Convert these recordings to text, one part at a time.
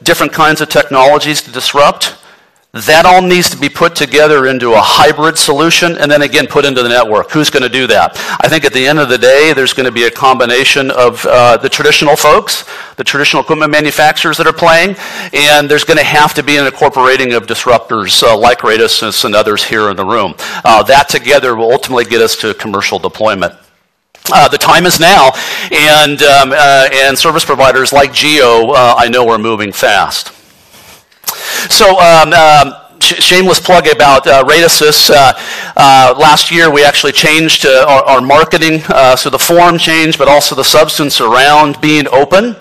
different kinds of technologies to disrupt. That all needs to be put together into a hybrid solution and then again put into the network. Who's going to do that? I think at the end of the day, there's going to be a combination of the traditional folks, the traditional equipment manufacturers that are playing, and there's going to have to be an incorporating of disruptors like Radisys and others here in the room. That together will ultimately get us to commercial deployment. The time is now, and service providers like Geo, I know are moving fast. So, shameless plug about Radisys. Last year, we actually changed our marketing, so the form changed, but also the substance around being open.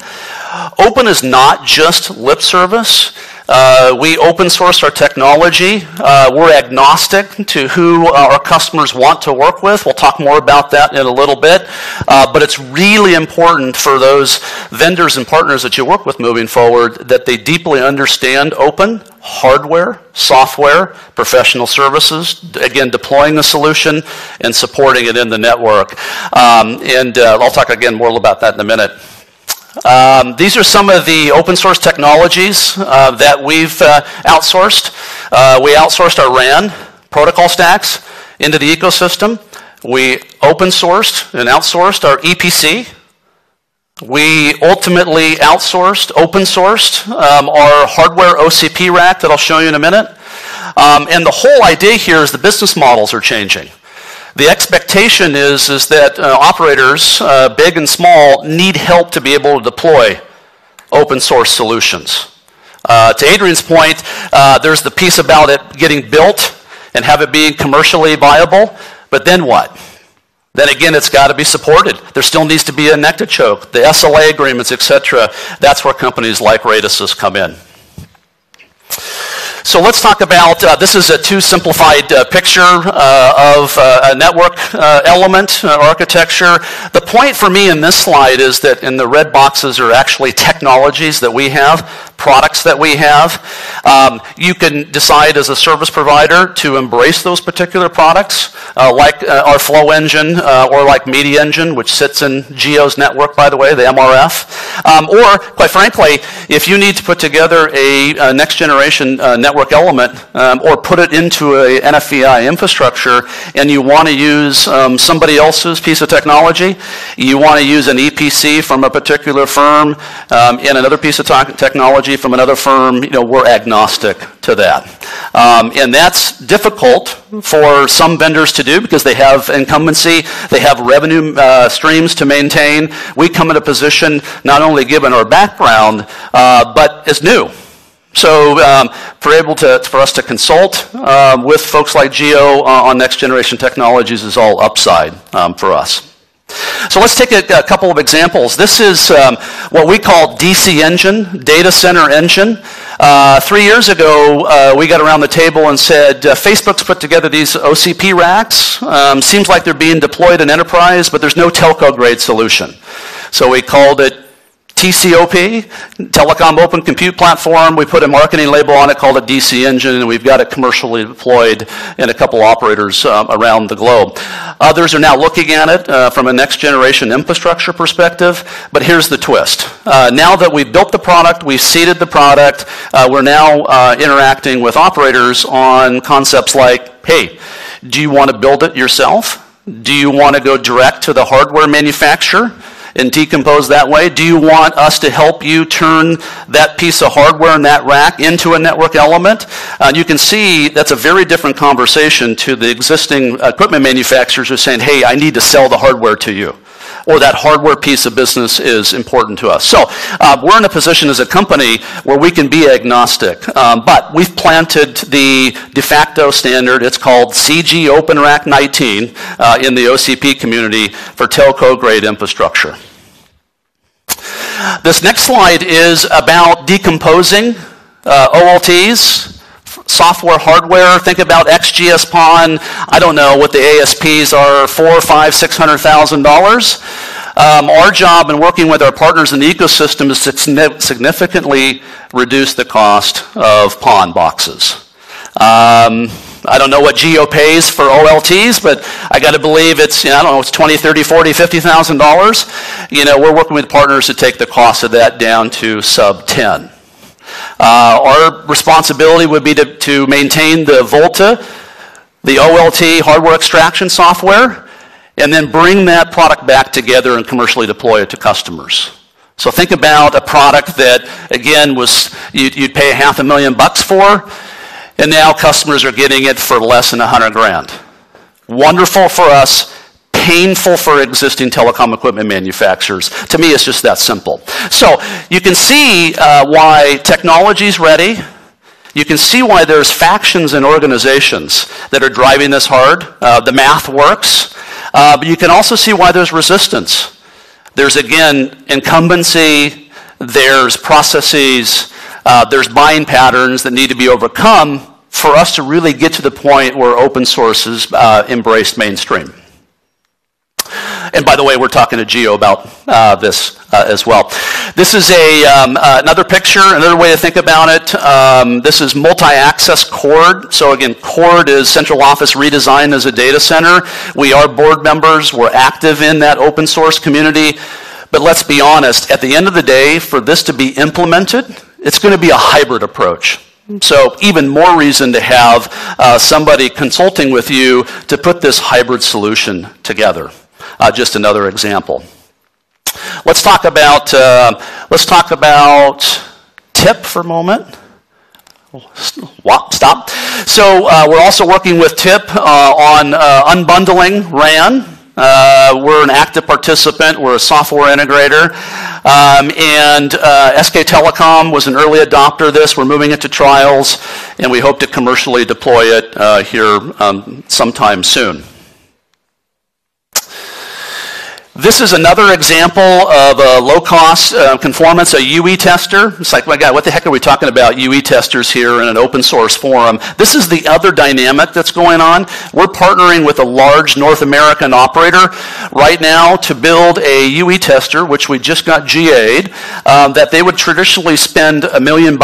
Open is not just lip service. We open source our technology. We're agnostic to who our customers want to work with. We'll talk more about that in a little bit. But it's really important for those vendors and partners that you work with moving forward that they deeply understand open hardware, software, professional services, again, deploying the solution and supporting it in the network. I'll talk again more about that in a minute. These are some of the open source technologies that we've outsourced. We outsourced our RAN protocol stacks into the ecosystem. We open sourced and outsourced our EPC. We ultimately outsourced, open sourced our hardware OCP rack that I'll show you in a minute. And the whole idea here is the business models are changing. The expectation is that operators, big and small, need help to be able to deploy open source solutions. To Adrian's point, there's the piece about it getting built and have it being commercially viable, but then what? Then again, it's got to be supported. There still needs to be a NECTA choke, the SLA agreements, etc. That's where companies like Radisys come in. So let's talk about, this is a too simplified picture of a network element architecture. The point for me in this slide is that in the red boxes are actually technologies that we have, products that we have. You can decide as a service provider to embrace those particular products, like our flow engine or like Media Engine, which sits in Geo's network, by the way, the MRF. Or, quite frankly, if you need to put together a next generation network element or put it into a NFVI infrastructure and you want to use somebody else's piece of technology, you want to use an EPC from a particular firm and another piece of technology from another firm, we're agnostic to that. And that's difficult for some vendors to do because they have incumbency, they have revenue streams to maintain. We come in a position not only given our background, but as new. So for us to consult with folks like Geo on next generation technologies is all upside for us. So let's take a couple of examples. This is what we call DC Engine, Data Center Engine. 3 years ago, we got around the table and said, Facebook's put together these OCP racks. Seems like they're being deployed in enterprise, but there's no telco grade solution. So we called it TCOP, Telecom Open Compute Platform. We put a marketing label on it called a DC Engine, and we've got it commercially deployed in a couple operators around the globe. Others are now looking at it from a next generation infrastructure perspective, but here's the twist. Now that we've built the product, we've seeded the product, we're now interacting with operators on concepts like, hey, do you want to build it yourself? Do you want to go direct to the hardware manufacturer and decompose that way? Do you want us to help you turn that piece of hardware in that rack into a network element? You can see that's a very different conversation to the existing equipment manufacturers who are saying, hey, I need to sell the hardware to you, or that hardware piece of business is important to us. So we're in a position as a company where we can be agnostic, but we've planted the de facto standard. It's called CG Open Rack 19 in the OCP community for telco grade infrastructure. This next slide is about decomposing OLTs, software, hardware. Think about XGS-PON. I don't know what the ASPs are, $400,000, $500,000, $600,000. Our job in working with our partners in the ecosystem is to significantly reduce the cost of PON boxes. I don't know what Geo pays for OLTs, but I got to believe it's, I don't know, it's $20,000, $30,000, $40,000, $50,000. We're working with partners to take the cost of that down to sub 10. Our responsibility would be to maintain the Volta, the OLT hardware extraction software, and then bring that product back together and commercially deploy it to customers. So think about a product that, again, you'd pay $500,000 for, and now customers are getting it for less than $100,000. Wonderful for us, painful for existing telecom equipment manufacturers. To me, it's just that simple. So you can see why technology's ready. You can see why there's factions and organizations that are driving this hard. The math works. But you can also see why there's resistance. There's, again, incumbency, there's processes, there's buying patterns that need to be overcome for us to really get to the point where open source is embraced mainstream. And by the way, we're talking to Geo about this as well. This is another picture, another way to think about it. This is multi-access CORD. So again, CORD is central office redesigned as a data center. We are board members. We're active in that open source community. But let's be honest, at the end of the day, for this to be implemented, it's going to be a hybrid approach. So even more reason to have somebody consulting with you to put this hybrid solution together. Just another example. Let's talk about TIP for a moment. Stop. So we're also working with TIP on unbundling RAN. We're an active participant. We're a software integrator. And SK Telecom was an early adopter of this. We're moving it to trials, and we hope to commercially deploy it here sometime soon. This is another example of a low-cost conformance, a UE tester. It's like, my God, what the heck are we talking about UE testers here in an open source forum? This is the other dynamic that's going on. We're partnering with a large North American operator right now to build a UE tester, which we just got GA'd, that they would traditionally spend $1 million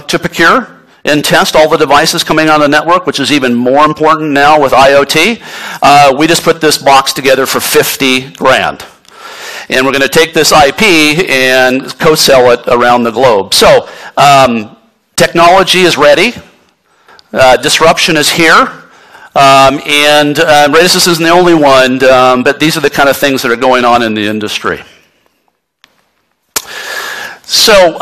to procure and test all the devices coming on the network, which is even more important now with IoT. We just put this box together for $50,000. And we're going to take this IP and co-sell it around the globe. So technology is ready. Disruption is here. And Radisys isn't the only one, but these are the kind of things that are going on in the industry. So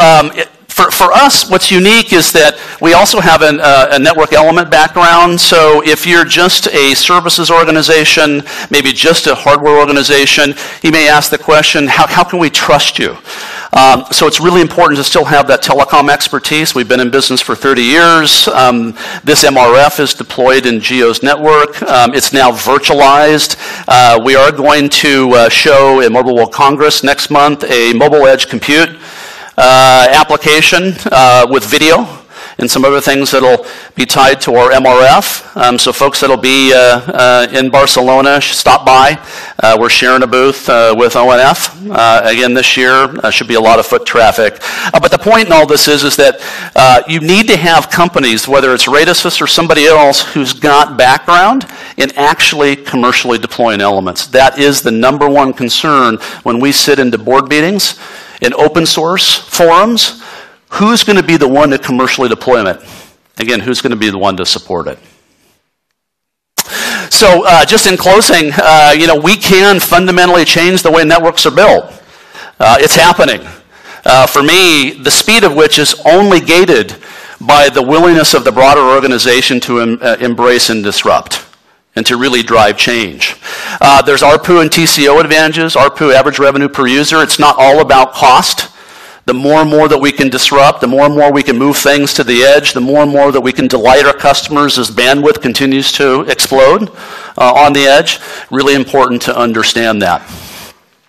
for us, what's unique is that we also have a network element background. So if you're just a services organization, maybe just a hardware organization, you may ask the question, how can we trust you? So it's really important to still have that telecom expertise. We've been in business for 30 years. This MRF is deployed in Geo's network. It's now virtualized. We are going to show at Mobile World Congress next month a mobile edge compute application with video and some other things that'll be tied to our MRF. So folks that'll be in Barcelona, stop by. We're sharing a booth with ONF again this year. Should be a lot of foot traffic. But the point in all this is that you need to have companies, whether it's Radisys or somebody else, who's got background in actually commercially deploying elements. That is the number one concern when we sit into board meetings in open source forums. Who's going to be the one to commercially deploy it? Again, who's going to be the one to support it? So just in closing, we can fundamentally change the way networks are built. It's happening. For me, the speed of which is only gated by the willingness of the broader organization to embrace and disrupt and to really drive change. There's ARPU and TCO advantages, ARPU, average revenue per user. It's not all about cost. The more and more that we can disrupt, the more and more we can move things to the edge, the more and more that we can delight our customers as bandwidth continues to explode on the edge. Really important to understand that.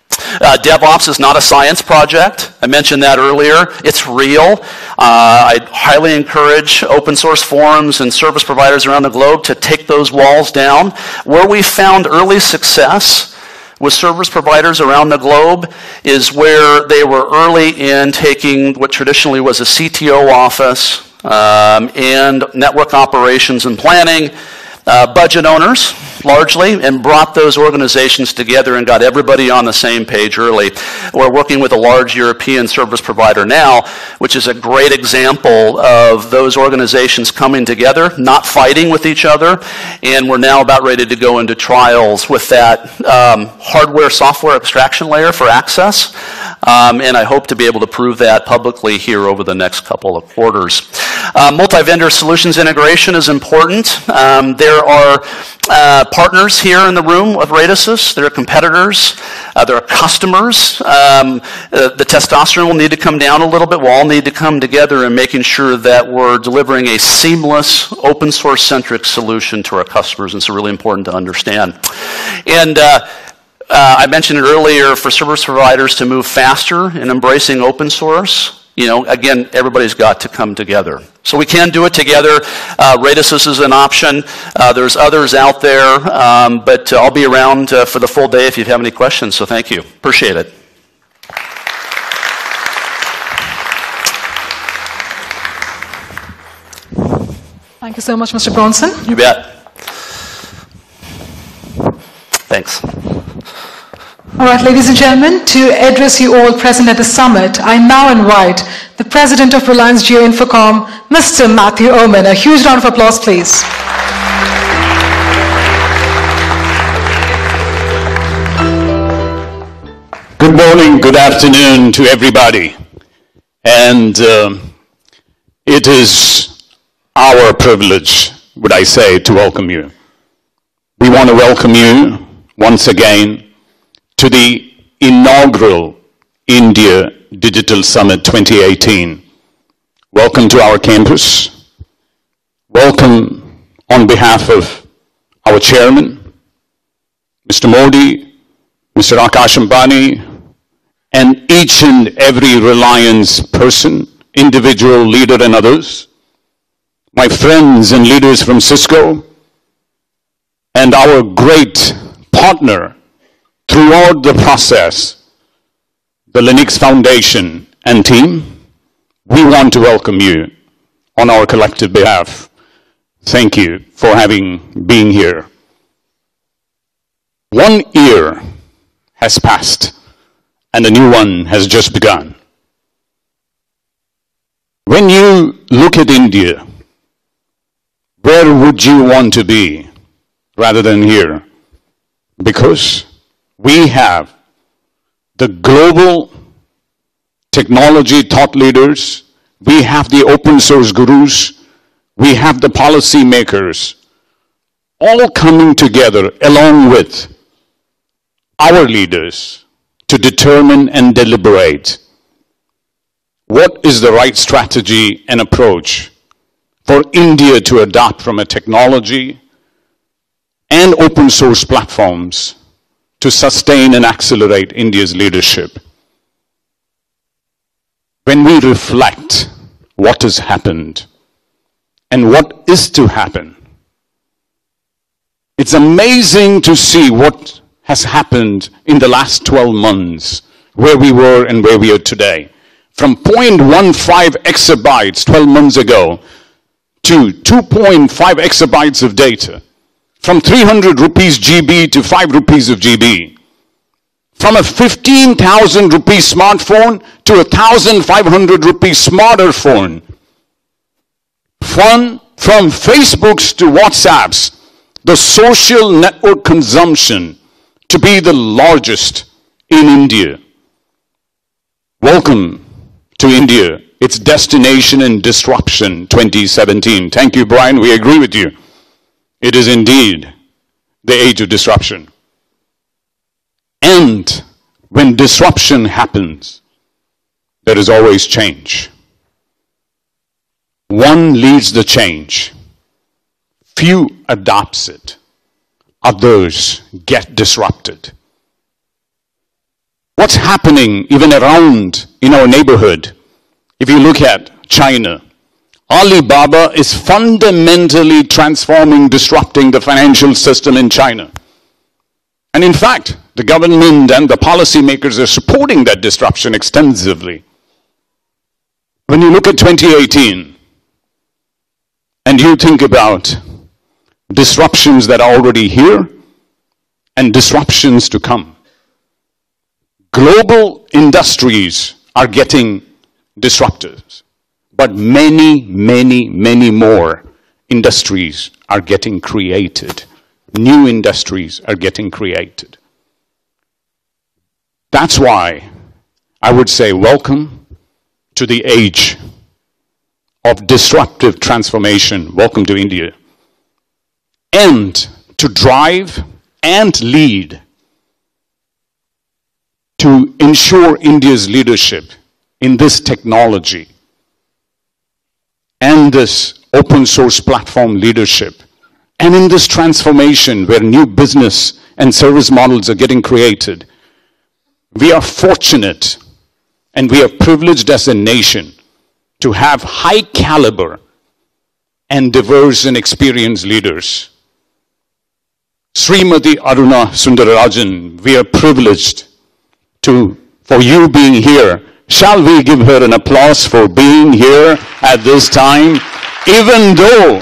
DevOps is not a science project. I mentioned that earlier. It's real. I highly encourage open source forums and service providers around the globe to take those walls down. Where we found early success with service providers around the globe is where they were early in taking what traditionally was a CTO office and network operations and planning budget owners, largely, and brought those organizations together and got everybody on the same page early. We're working with a large European service provider now, which is a great example of those organizations coming together, not fighting with each other, and we're now about ready to go into trials with that hardware-software abstraction layer for access, and I hope to be able to prove that publicly here over the next couple of quarters. Multi-vendor solutions integration is important. There are partners here in the room of Radisys. There are competitors. There are customers. The testosterone will need to come down a little bit. We'll all need to come together in making sure that we're delivering a seamless, open source centric solution to our customers. And it's really important to understand. And I mentioned it earlier, for service providers to move faster in embracing open source, you know, again, everybody's got to come together. So we can do it together. Radisys is an option. There's others out there, but I'll be around for the full day if you have any questions, so thank you. Appreciate it. Thank you so much, Mr. Bronson. You bet. Thanks. All right, ladies and gentlemen, to address you all present at the summit, I now invite the President of Reliance Jio Infocom, Mr. Matthew Oman. A huge round of applause, please. Good morning, good afternoon to everybody. And it is our privilege, would I say, to welcome you. We want to welcome you once again to the inaugural India Digital Summit 2018. Welcome to our campus. Welcome on behalf of our chairman, Mr. Modi, Mr. Akash Ambani, and each and every Reliance person, individual, leader, and others, my friends and leaders from Cisco, and our great partner throughout the process, the Linux Foundation and team. We want to welcome you on our collective behalf. Thank you for being here. 1 year has passed and a new one has just begun. When you look at India, where would you want to be rather than here? Because we have the global technology thought leaders, we have the open source gurus, we have the policy makers, all coming together along with our leaders to determine and deliberate what is the right strategy and approach for India to adopt from a technology and open source platforms to sustain and accelerate India's leadership. When we reflect what has happened and what is to happen, it's amazing to see what has happened in the last 12 months, where we were and where we are today. From 0.15 exabytes 12 months ago to 2.5 exabytes of data. From 300 rupees GB to 5 rupees of GB. From a 15,000 rupee smartphone to a 1,500 rupee smarter phone. From Facebooks to WhatsApps, the social network consumption to be the largest in India. Welcome to India, its destination and disruption 2017. Thank you, Brian, we agree with you. It is indeed the age of disruption. And when disruption happens, there is always change. One leads the change. Few adopts it. Others get disrupted. What's happening even around in our neighborhood? If you look at China, Alibaba is fundamentally transforming, disrupting the financial system in China. And in fact, the government and the policymakers are supporting that disruption extensively. When you look at 2018, and you think about disruptions that are already here and disruptions to come. Global industries are getting disrupted, but many, many, many more industries are getting created. New industries are getting created. That's why I would say welcome to the age of disruptive transformation. Welcome to India. And to drive and lead to ensure India's leadership in this technology and this open source platform leadership and in this transformation where new business and service models are getting created. We are fortunate and we are privileged as a nation to have high caliber and diverse and experienced leaders. Srimati Aruna Sundararajan, we are privileged for you being here. Shall we give her an applause for being here at this time? Even though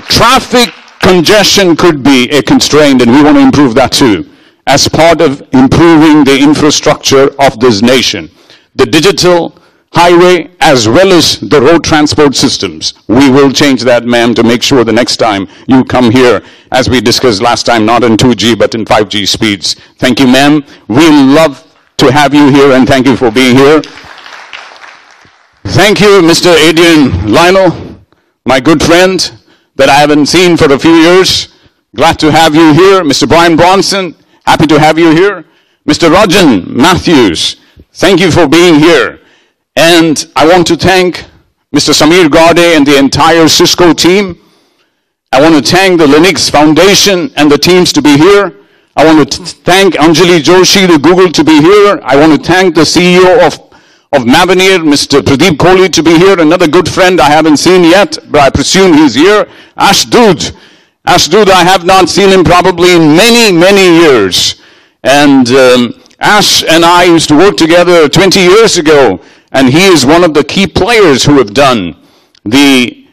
traffic congestion could be a constraint, and we want to improve that too, as part of improving the infrastructure of this nation, the digital highway as well as the road transport systems. We will change that, ma'am, to make sure the next time you come here, as we discussed last time, not in 2G but in 5G speeds. Thank you, ma'am. We love to have you here, and thank you for being here. Thank you, Mr. Adrian Lionel, my good friend that I haven't seen for a few years. Glad to have you here. Mr. Brian Bronson, happy to have you here. Mr. Rajan Matthews, thank you for being here. And I want to thank Mr. Samir Gaude and the entire Cisco team. I want to thank the Linux Foundation and the teams to be here. I want to thank Anjali Joshi, the Google, to be here. I want to thank the CEO of Mavenir, Mr. Pradeep Kohli, to be here. Another good friend I haven't seen yet, but I presume he's here. Ashdud, I have not seen him probably in many, many years. And Ash and I used to work together 20 years ago, and he is one of the key players who have done the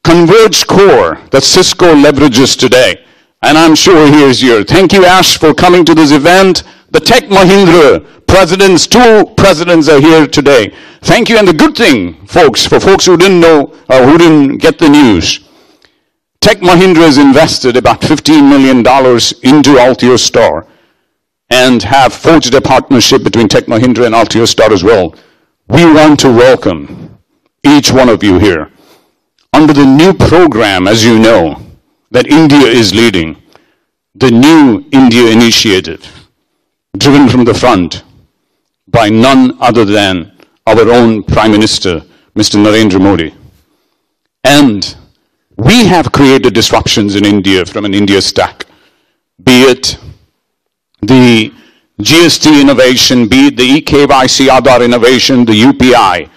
converged core that Cisco leverages today. And I'm sure he is here. Thank you, Ash, for coming to this event. The Tech Mahindra presidents, 2 presidents are here today. Thank you. And the good thing, folks, for folks who didn't know or who didn't get the news, Tech Mahindra has invested about $15 million into Altiostar Store and have forged a partnership between Tech Mahindra and Altiostar Store as well. We want to welcome each one of you here. Under the new program, as you know, that India is leading, the New India Initiative, driven from the front by none other than our own Prime Minister, Mr. Narendra Modi. And we have created disruptions in India from an India stack, be it the GST innovation, be it the eKYC Aadhaar innovation, the UPI,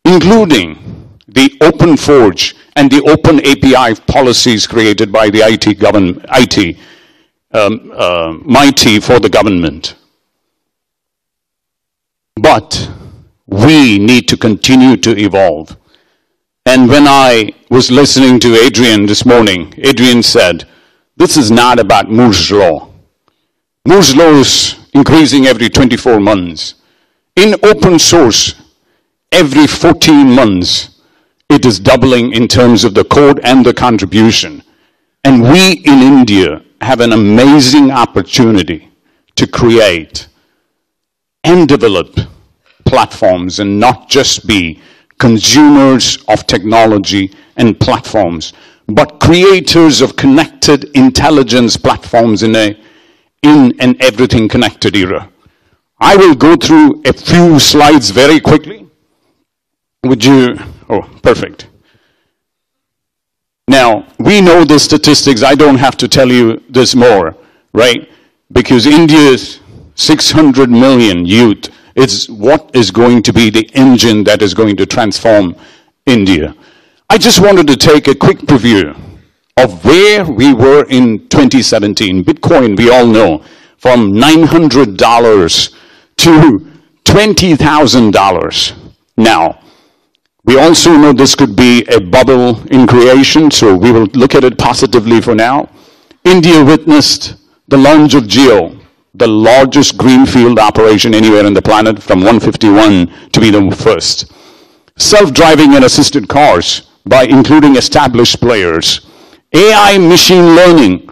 including the Open Forge and the Open API policies created by the MIT for the government. But we need to continue to evolve. And when I was listening to Adrian this morning, Adrian said, this is not about Moore's Law. Moore's Law is increasing every 24 months. In open source, every 14 months, it is doubling in terms of the code and the contribution. And we in India have an amazing opportunity to create and develop platforms and not just be consumers of technology and platforms, but creators of connected intelligence platforms in an everything connected era. I will go through a few slides very quickly. Would you? Oh, perfect. Now, we know the statistics. I don't have to tell you this more, right? Because India's 600 million youth is what is going to be the engine that is going to transform India. I just wanted to take a quick preview of where we were in 2017. Bitcoin, we all know, from $900 to $20,000 now. We also know this could be a bubble in creation, so we will look at it positively for now. India witnessed the launch of Geo, the largest greenfield operation anywhere on the planet, from 151 to be the first. Self-driving and assisted cars by including established players. AI machine learning,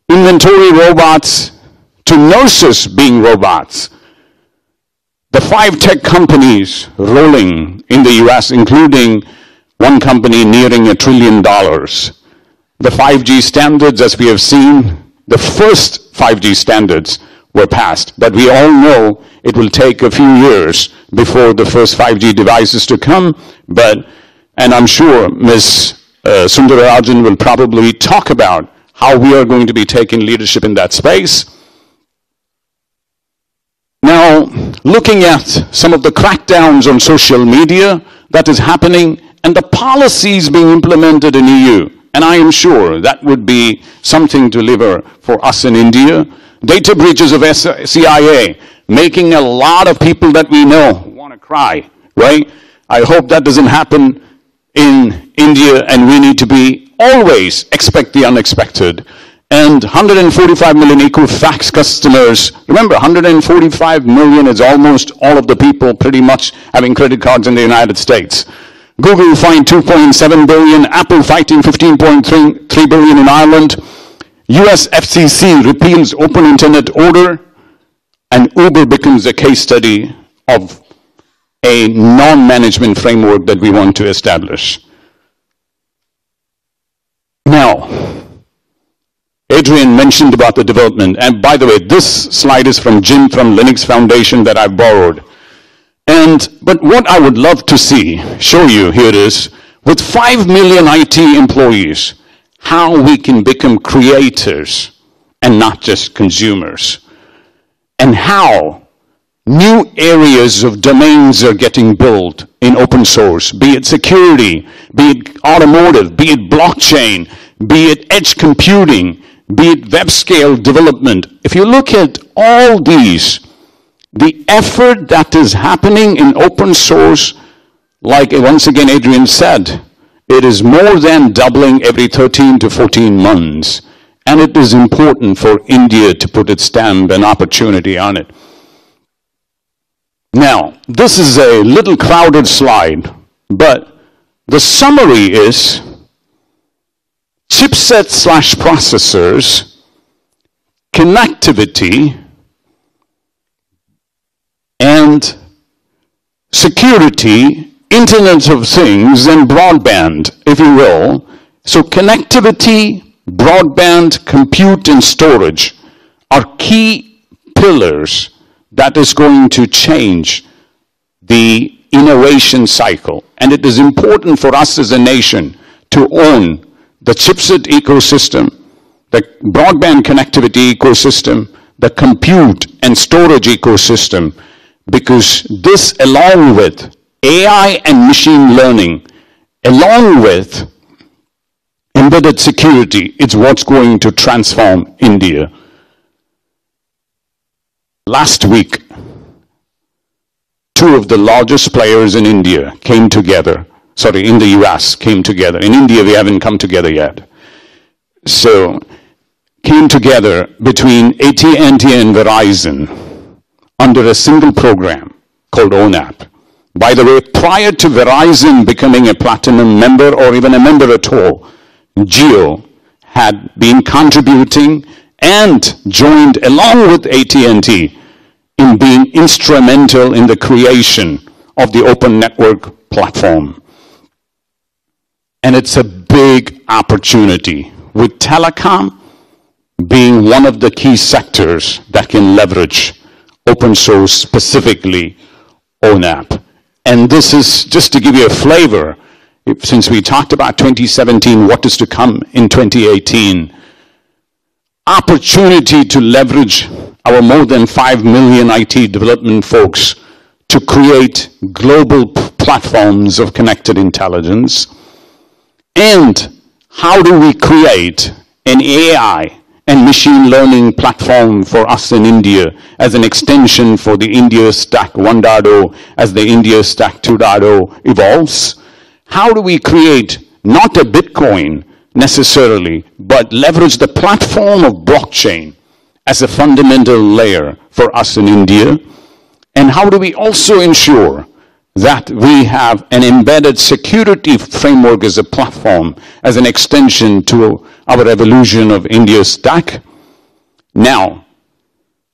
inventory robots to nurses being robots. The 5 tech companies rolling in the US, including one company nearing $1 trillion. The 5G standards, as we have seen, the first 5G standards were passed, but we all know it will take a few years before the first 5G devices to come, and I'm sure Ms. Sundararajan will probably talk about how we are going to be taking leadership in that space. Now, looking at some of the crackdowns on social media that is happening and the policies being implemented in EU, and I am sure that would be something to deliver for us in India. Data breaches of CIA, making a lot of people that we know want to cry, right? I hope that doesn't happen in India, and we need to be always expect the unexpected. And 145 million Equifax customers. Remember, 145 million is almost all of the people pretty much having credit cards in the United States. Google fined 2.7 billion, Apple fighting 15.3 billion in Ireland. US FCC repeals open internet order, and Uber becomes a case study of a non-management framework that we want to establish. Now, Adrian mentioned about the development, and by the way, this slide is from Jim from Linux Foundation that I borrowed. But what I would love to show you here is, with 5 million IT employees, how we can become creators and not just consumers, and how new areas of domains are getting built in open source, be it security, be it automotive, be it blockchain, be it edge computing, be it web scale development. If you look at all these, the effort that is happening in open source, like once again Adrian said, it is more than doubling every 13 to 14 months. And it is important for India to put its stamp and opportunity on it. Now, this is a little crowded slide, but the summary is chipset/processors, connectivity, and security, Internet of Things, and broadband, if you will. So connectivity, broadband, compute, and storage are key pillars that is going to change the innovation cycle. And it is important for us as a nation to own the chipset ecosystem, the broadband connectivity ecosystem, the compute and storage ecosystem, because this, along with AI and machine learning, along with embedded security, it's what's going to transform India. Last week, 2 of the largest players in India came together. Sorry, in the US came together. In India, we haven't come together yet. So, came together between AT&T and Verizon under a single program called ONAP. By the way, prior to Verizon becoming a platinum member or even a member at all, Jio had been contributing and joined along with AT&T in being instrumental in the creation of the open network platform. And it's a big opportunity, with telecom being one of the key sectors that can leverage open source, specifically ONAP. And this is just to give you a flavor, since we talked about 2017, what is to come in 2018. Opportunity to leverage our more than 5 million IT development folks to create global platforms of connected intelligence. And how do we create an AI and machine learning platform for us in India as an extension for the India Stack 1.0 as the India Stack 2.0 evolves? How do we create not a Bitcoin necessarily, but leverage the platform of blockchain as a fundamental layer for us in India? And how do we also ensure that we have an embedded security framework as a platform, as an extension to our evolution of India's stack? Now,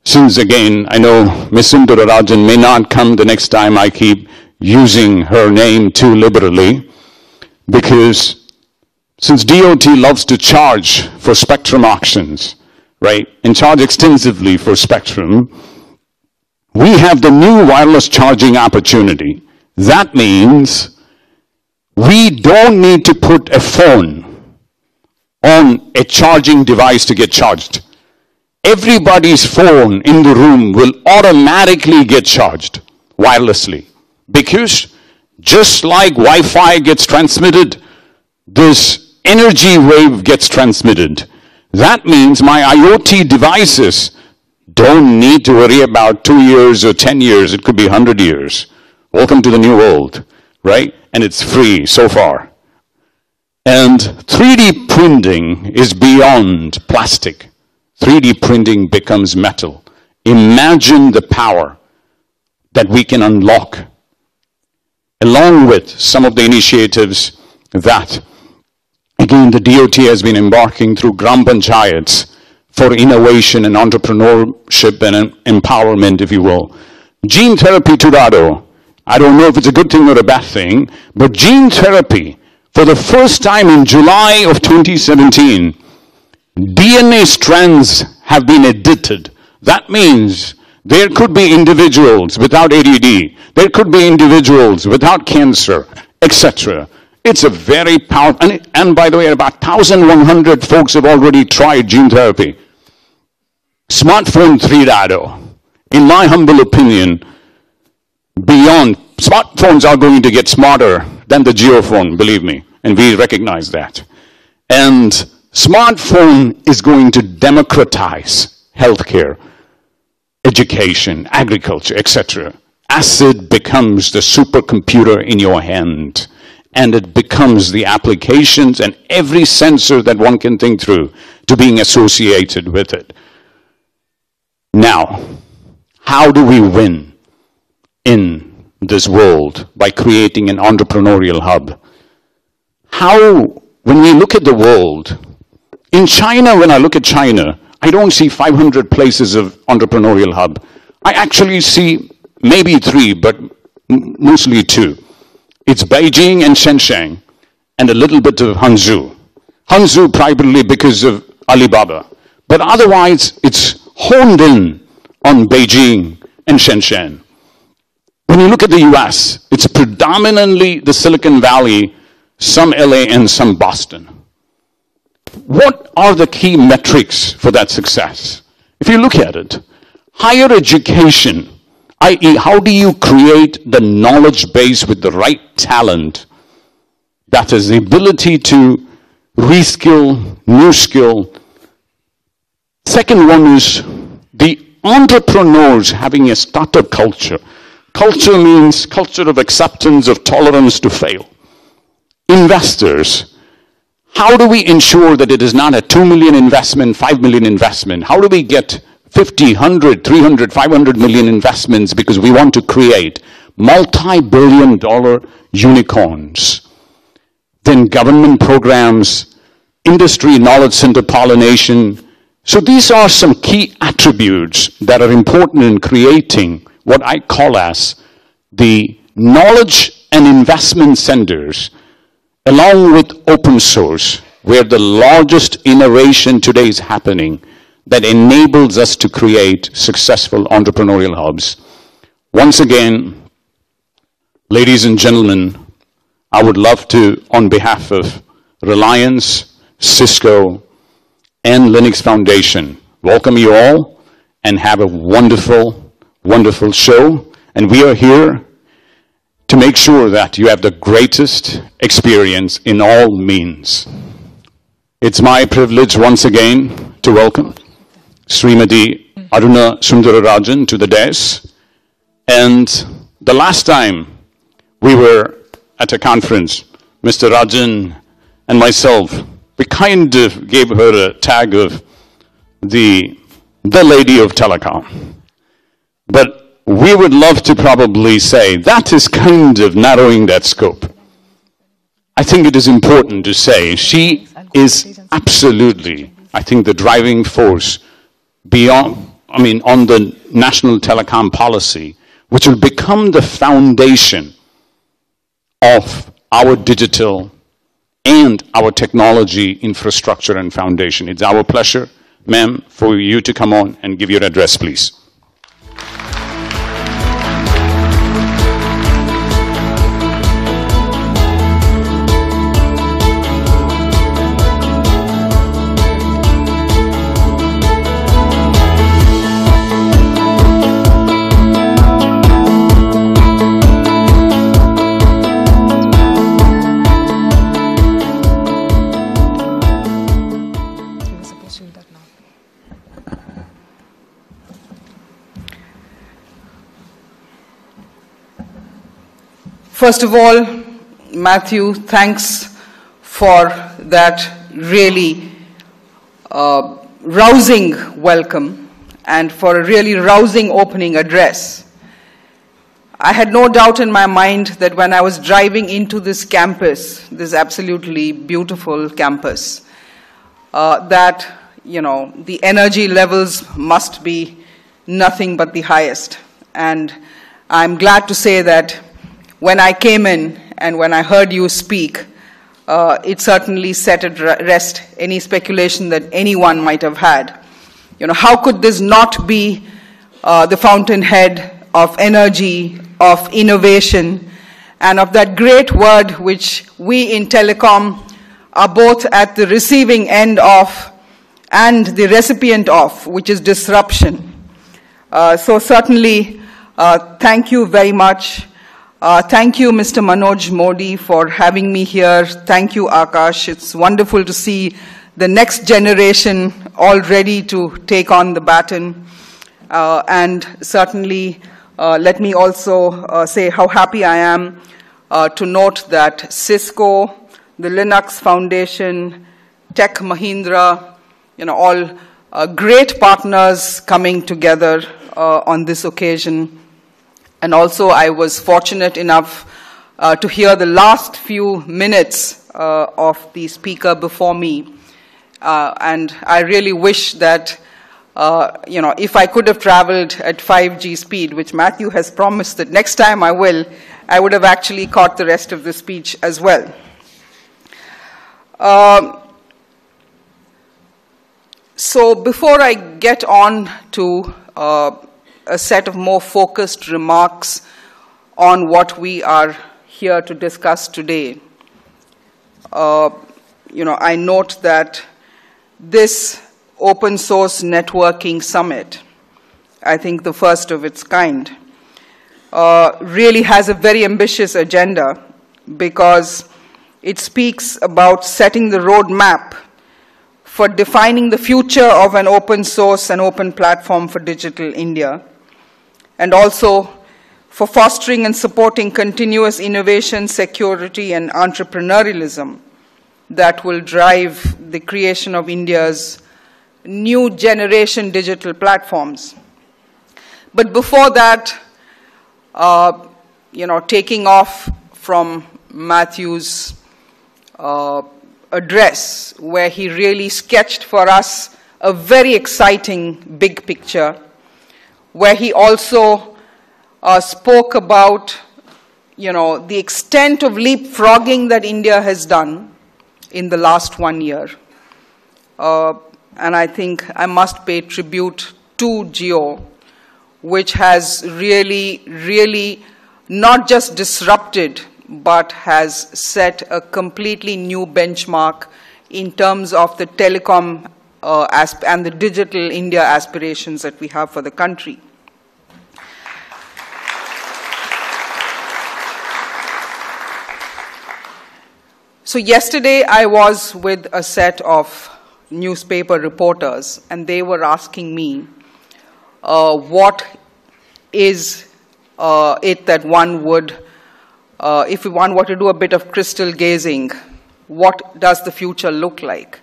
since again, I know Ms. Sundara Rajan may not come the next time I keep using her name too liberally, because since DOT loves to charge for spectrum auctions, right, and charge extensively for spectrum, we have the new wireless charging opportunity. That means we don't need to put a phone on a charging device to get charged. Everybody's phone in the room will automatically get charged wirelessly, because just like Wi-Fi gets transmitted, this energy wave gets transmitted. That means my IoT devices don't need to worry about 2 years or 10 years. It could be 100 years. Welcome to the new world, right? And it's free so far. And 3D printing is beyond plastic. 3D printing becomes metal. Imagine the power that we can unlock, along with some of the initiatives that, again, the DOT has been embarking through Gram Panchayats for innovation and entrepreneurship and empowerment, if you will. Gene therapy 2.0, I don't know if it's a good thing or a bad thing, but gene therapy, for the first time in July of 2017, DNA strands have been edited. That means there could be individuals without ADD, there could be individuals without cancer, etc. It's a very powerful, and by the way, about 1,100 folks have already tried gene therapy. Smartphone 3.0, in my humble opinion, beyond, smartphones are going to get smarter than the geophone, believe me, and we recognize that. And smartphone is going to democratize healthcare, education, agriculture, etc. As it becomes the supercomputer in your hand, and it becomes the applications and every sensor that one can think through to being associated with it. Now, how do we win in this world by creating an entrepreneurial hub? How, when we look at the world, in China, when I look at China, I don't see 500 places of entrepreneurial hub. I actually see maybe 3, but mostly 2. It's Beijing and Shenzhen, and a little bit of Hangzhou. Hangzhou primarily because of Alibaba. But otherwise, it's honed in on Beijing and Shenzhen. When you look at the US, it's predominantly the Silicon Valley, some LA, and some Boston. What are the key metrics for that success? If you look at it, higher education, i.e., how do you create the knowledge base with the right talent? That is the ability to reskill, new skill. Second one is the entrepreneurs having a startup culture. Culture means culture of acceptance, of tolerance to fail. Investors, how do we ensure that it is not a 2 million investment, 5 million investment? How do we get 50, 100, 300, 500 million investments because we want to create multi-billion-dollar unicorns? Then government programs, industry knowledge center pollination. So these are some key attributes that are important in creating what I call as the knowledge and investment centers, along with open source, where the largest innovation today is happening that enables us to create successful entrepreneurial hubs. Once again, ladies and gentlemen, I would love to, on behalf of Reliance, Cisco, and Linux Foundation, welcome you all and have a wonderful, wonderful show. And we are here to make sure that you have the greatest experience in all means. It's my privilege once again to welcome Srimati Aruna Sundararajan to the dais. And the last time we were at a conference, Mr. Rajan, and myself, we kind of gave her a tag of the lady of telecom. But we would love to probably say that is kind of narrowing that scope. I think it is important to say she is absolutely, I think, the driving force beyond, on the national telecom policy, which will become the foundation of our digital and our technology infrastructure and foundation. It's our pleasure, ma'am, for you to come on and give your address, please. First of all, Matthew, thanks for that really rousing welcome and for a really rousing opening address. I had no doubt in my mind that when I was driving into this campus, this absolutely beautiful campus, that, the energy levels must be nothing but the highest. And I'm glad to say that when I came in and when I heard you speak, it certainly set at rest any speculation that anyone might have had. How could this not be the fountainhead of energy, of innovation, and of that great word which we in telecom are both at the receiving end of and the recipient of, which is disruption. So certainly, thank you very much. Thank you, Mr. Manoj Modi, for having me here. Thank you, Akash. It's wonderful to see the next generation all ready to take on the baton. And certainly, let me also say how happy I am to note that Cisco, the Linux Foundation, Tech Mahindra, all great partners coming together on this occasion. And also, I was fortunate enough to hear the last few minutes of the speaker before me. And I really wish that, if I could have traveled at 5G speed, which Matthew has promised that next time I would have actually caught the rest of the speech as well. So before I get on to a set of more focused remarks on what we are here to discuss today. I note that this open source networking summit, I think the first of its kind, really has a very ambitious agenda because it speaks about setting the roadmap for defining the future of an open source and open platform for digital India, and also for fostering and supporting continuous innovation, security, and entrepreneurialism that will drive the creation of India's new generation digital platforms. But before that, taking off from Matthew's address, where he really sketched for us a very exciting big picture, where he also spoke about, the extent of leapfrogging that India has done in the last 1 year. And I think I must pay tribute to Jio, which has really not just disrupted, but has set a completely new benchmark in terms of the telecom and the digital India aspirations that we have for the country. So yesterday I was with a set of newspaper reporters, and they were asking me what is it that one would if one were to do a bit of crystal gazing, what does the future look like?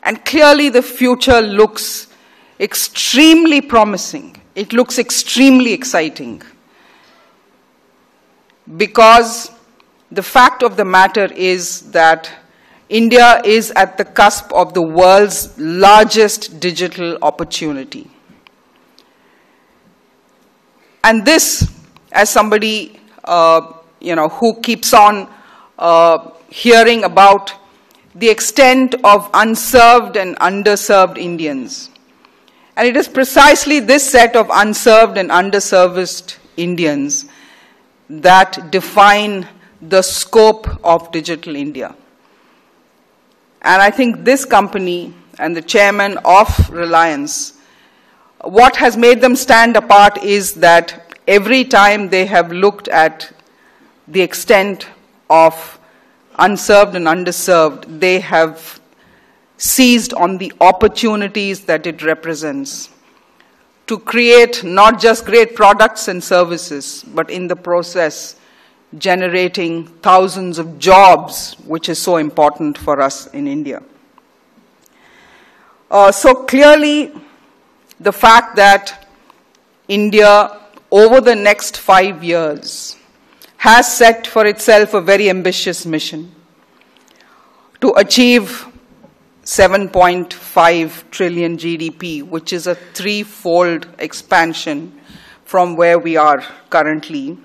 And clearly the future looks extremely promising. It looks extremely exciting. Because the fact of the matter is that India is at the cusp of the world's largest digital opportunity. And this, as somebody who keeps on hearing about the extent of unserved and underserved Indians. And it is precisely this set of unserved and underserviced Indians that define the scope of Digital India. And I think this company and the chairman of Reliance, what has made them stand apart is that every time they have looked at the extent of unserved and underserved, they have seized on the opportunities that it represents to create not just great products and services, but in the process generating thousands of jobs, which is so important for us in India. So clearly, the fact that India, over the next 5 years, has set for itself a very ambitious mission to achieve 7.5 trillion GDP, which is a threefold expansion from where we are currently.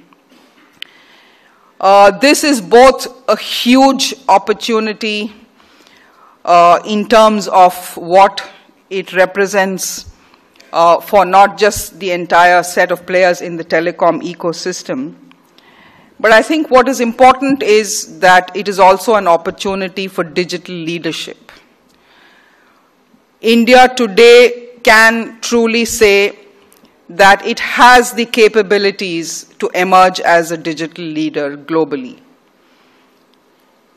This is both a huge opportunity in terms of what it represents for not just the entire set of players in the telecom ecosystem, but I think what is important is that it is also an opportunity for digital leadership. India today can truly say that it has the capabilities to emerge as a digital leader globally.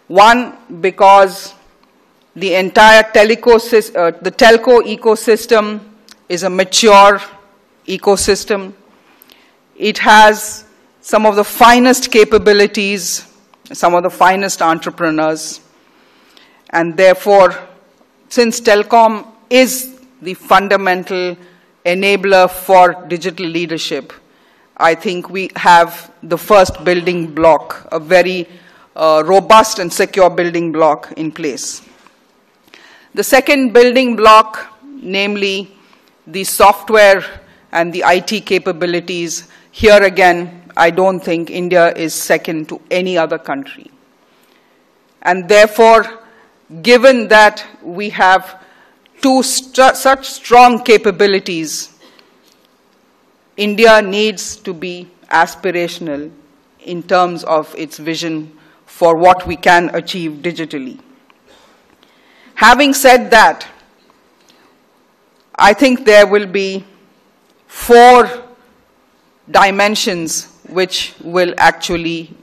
One, because the entire telco ecosystem is a mature ecosystem. It has some of the finest capabilities, some of the finest entrepreneurs, and therefore, since telecom is the fundamental enabler for digital leadership, I think we have the first building block, a very robust and secure building block in place. The second building block, namely the software and the IT capabilities, here again, I don't think India is second to any other country. And therefore, given that we have such strong capabilities, India needs to be aspirational in terms of its vision for what we can achieve digitally. Having said that, I think there will be 4 dimensions which will actually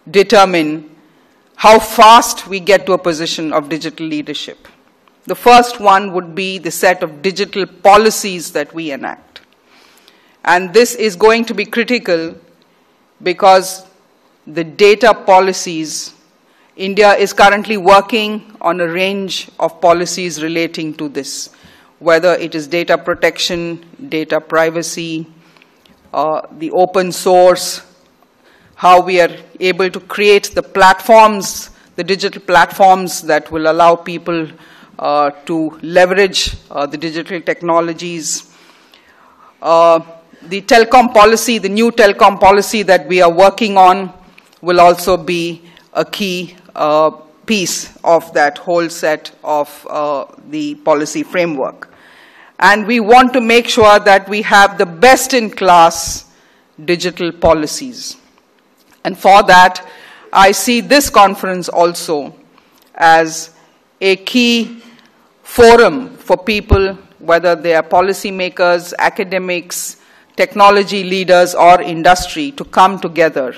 determine how fast we get to a position of digital leadership. The first one would be the set of digital policies that we enact. And this is going to be critical because the data policies, India is currently working on a range of policies relating to this, whether it is data protection, data privacy, the open source, how we are able to create the platforms, the digital platforms that will allow people to leverage the digital technologies. The telecom policy, the new telecom policy that we are working on will also be a key piece of that whole set of the policy framework. And we want to make sure that we have the best-in-class digital policies. And for that, I see this conference also as a key forum for people, whether they are policymakers, academics, technology leaders, or industry, to come together.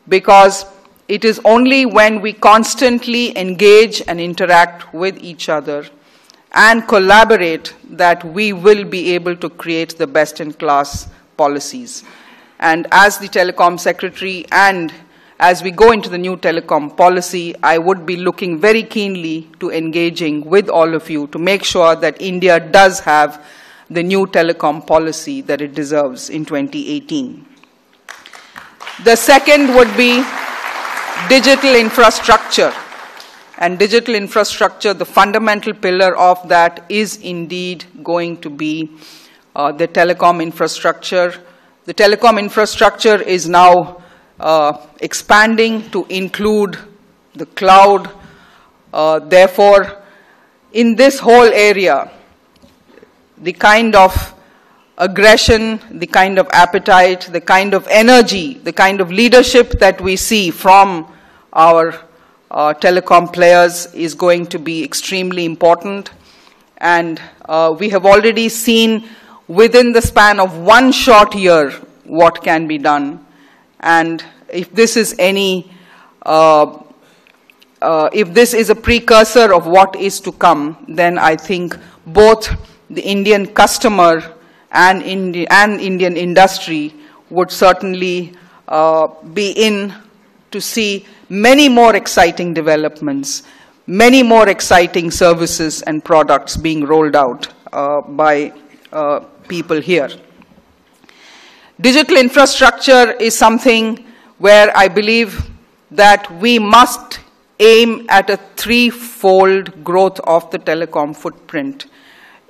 Because it is only when we constantly engage and interact with each other and collaborate that we will be able to create the best-in-class policies. And as the Telecom Secretary and as we go into the new telecom policy, I would be looking very keenly to engaging with all of you to make sure that India does have the new telecom policy that it deserves in 2018. The second would be digital infrastructure. And digital infrastructure, the fundamental pillar of that is indeed going to be the telecom infrastructure. The telecom infrastructure is now expanding to include the cloud. Therefore, in this whole area, the kind of aggression, the kind of appetite, the kind of energy, the kind of leadership that we see from our telecom players is going to be extremely important. And we have already seen within the span of one short year what can be done. And if this is any, if this is a precursor of what is to come, then I think both the Indian customer and Indian industry would certainly be in to see many more exciting developments, many more exciting services and products being rolled out by people here. Digital infrastructure is something where I believe that we must aim at a threefold growth of the telecom footprint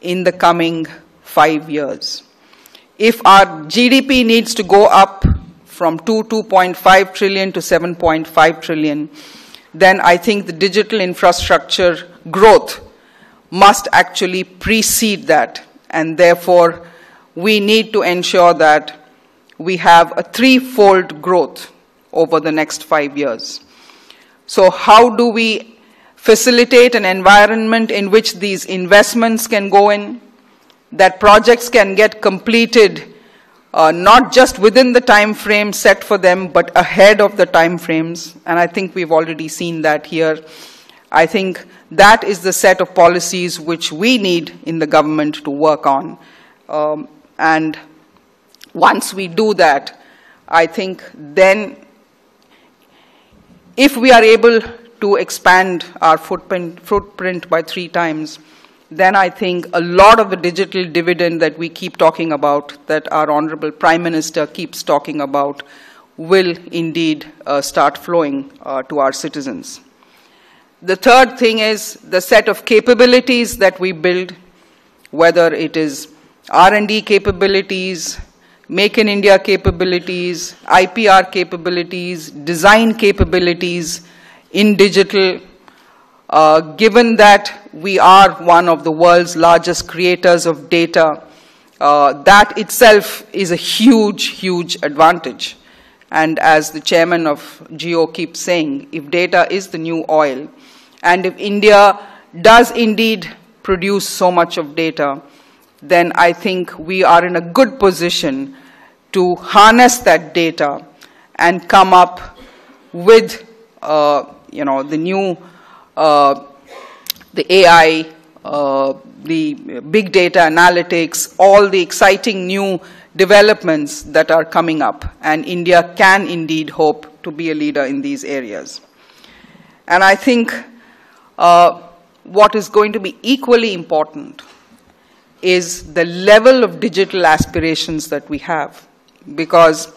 in the coming 5 years. If our GDP needs to go up from 2.5 trillion to 7.5 trillion, then I think the digital infrastructure growth must actually precede that. And therefore, we need to ensure that we have a threefold growth over the next 5 years. So how do we facilitate an environment in which these investments can go in, that projects can get completed not just within the time frame set for them, but ahead of the time frames? And I think we've already seen that here. I think that is the set of policies which we need in the government to work on. And once we do that, I think then if we are able to expand our footprint by 3 times, then I think a lot of the digital dividend that we keep talking about, that our Honorable Prime Minister keeps talking about, will indeed start flowing to our citizens. The third thing is the set of capabilities that we build, whether it is R&D capabilities, Make in India capabilities, IPR capabilities, design capabilities in digital. Given that we are one of the world's largest creators of data, that itself is a huge, huge advantage. And as the chairman of Jio keeps saying, if data is the new oil, and if India does indeed produce so much of data, then I think we are in a good position to harness that data and come up with, the new, the AI, the big data analytics, all the exciting new developments that are coming up. And India can indeed hope to be a leader in these areas. And I think what is going to be equally important is the level of digital aspirations that we have. Because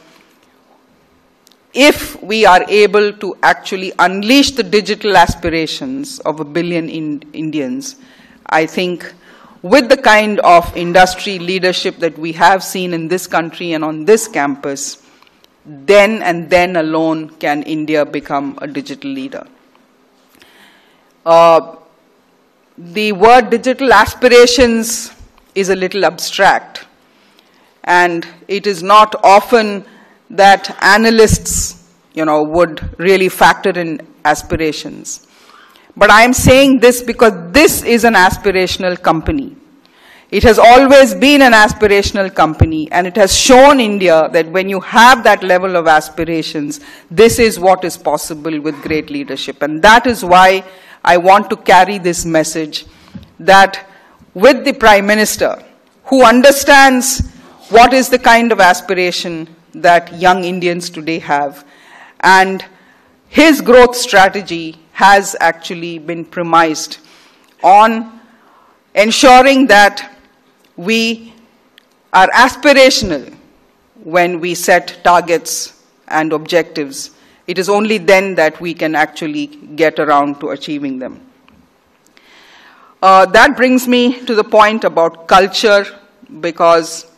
if we are able to actually unleash the digital aspirations of 1 billion Indians, I think with the kind of industry leadership that we have seen in this country and on this campus, then and then alone can India become a digital leader. The word digital aspirations is a little abstract, and it is not often that analysts, would really factor in aspirations. But I am saying this because this is an aspirational company. It has always been an aspirational company, and it has shown India that when you have that level of aspirations, this is what is possible with great leadership. And that is why I want to carry this message that with the Prime Minister, who understands what is the kind of aspiration that young Indians today have, and his growth strategy has actually been premised on ensuring that we are aspirational when we set targets and objectives. It is only then that we can actually get around to achieving them. That brings me to the point about culture, because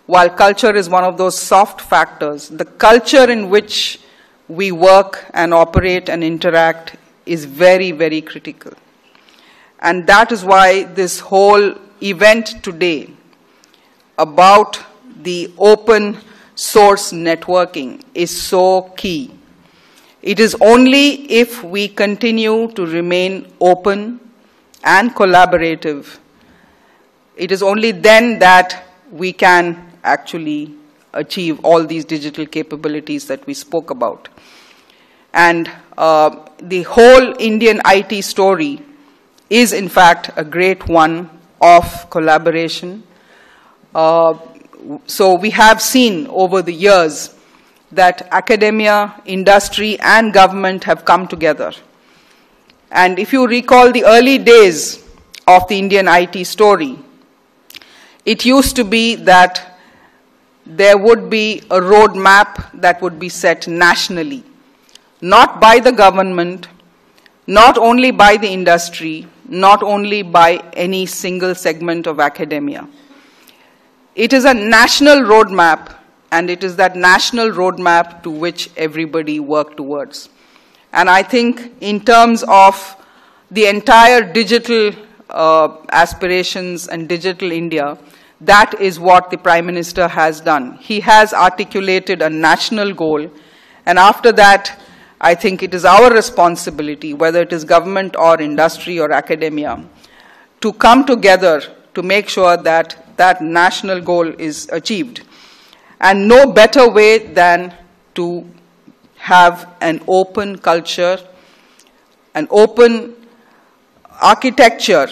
while culture is one of those soft factors, the culture in which we work and operate and interact is very, very critical. And that is why this whole event today about the open source networking is so key. It is only if we continue to remain open and collaborative, it is only then that we can actually achieve all these digital capabilities that we spoke about. And the whole Indian IT story is in fact a great one of collaboration. So we have seen over the years that academia, industry, and government have come together. And if you recall the early days of the Indian IT story, it used to be that there would be a roadmap that would be set nationally, not by the government, not only by the industry, not only by any single segment of academia. It is a national roadmap, and it is that national roadmap to which everybody worked towards. And I think in terms of the entire digital aspirations and digital India, that is what the Prime Minister has done. He has articulated a national goal, and after that, I think it is our responsibility, whether it is government or industry or academia, to come together to make sure that that national goal is achieved. And no better way than to have an open culture, an open architecture.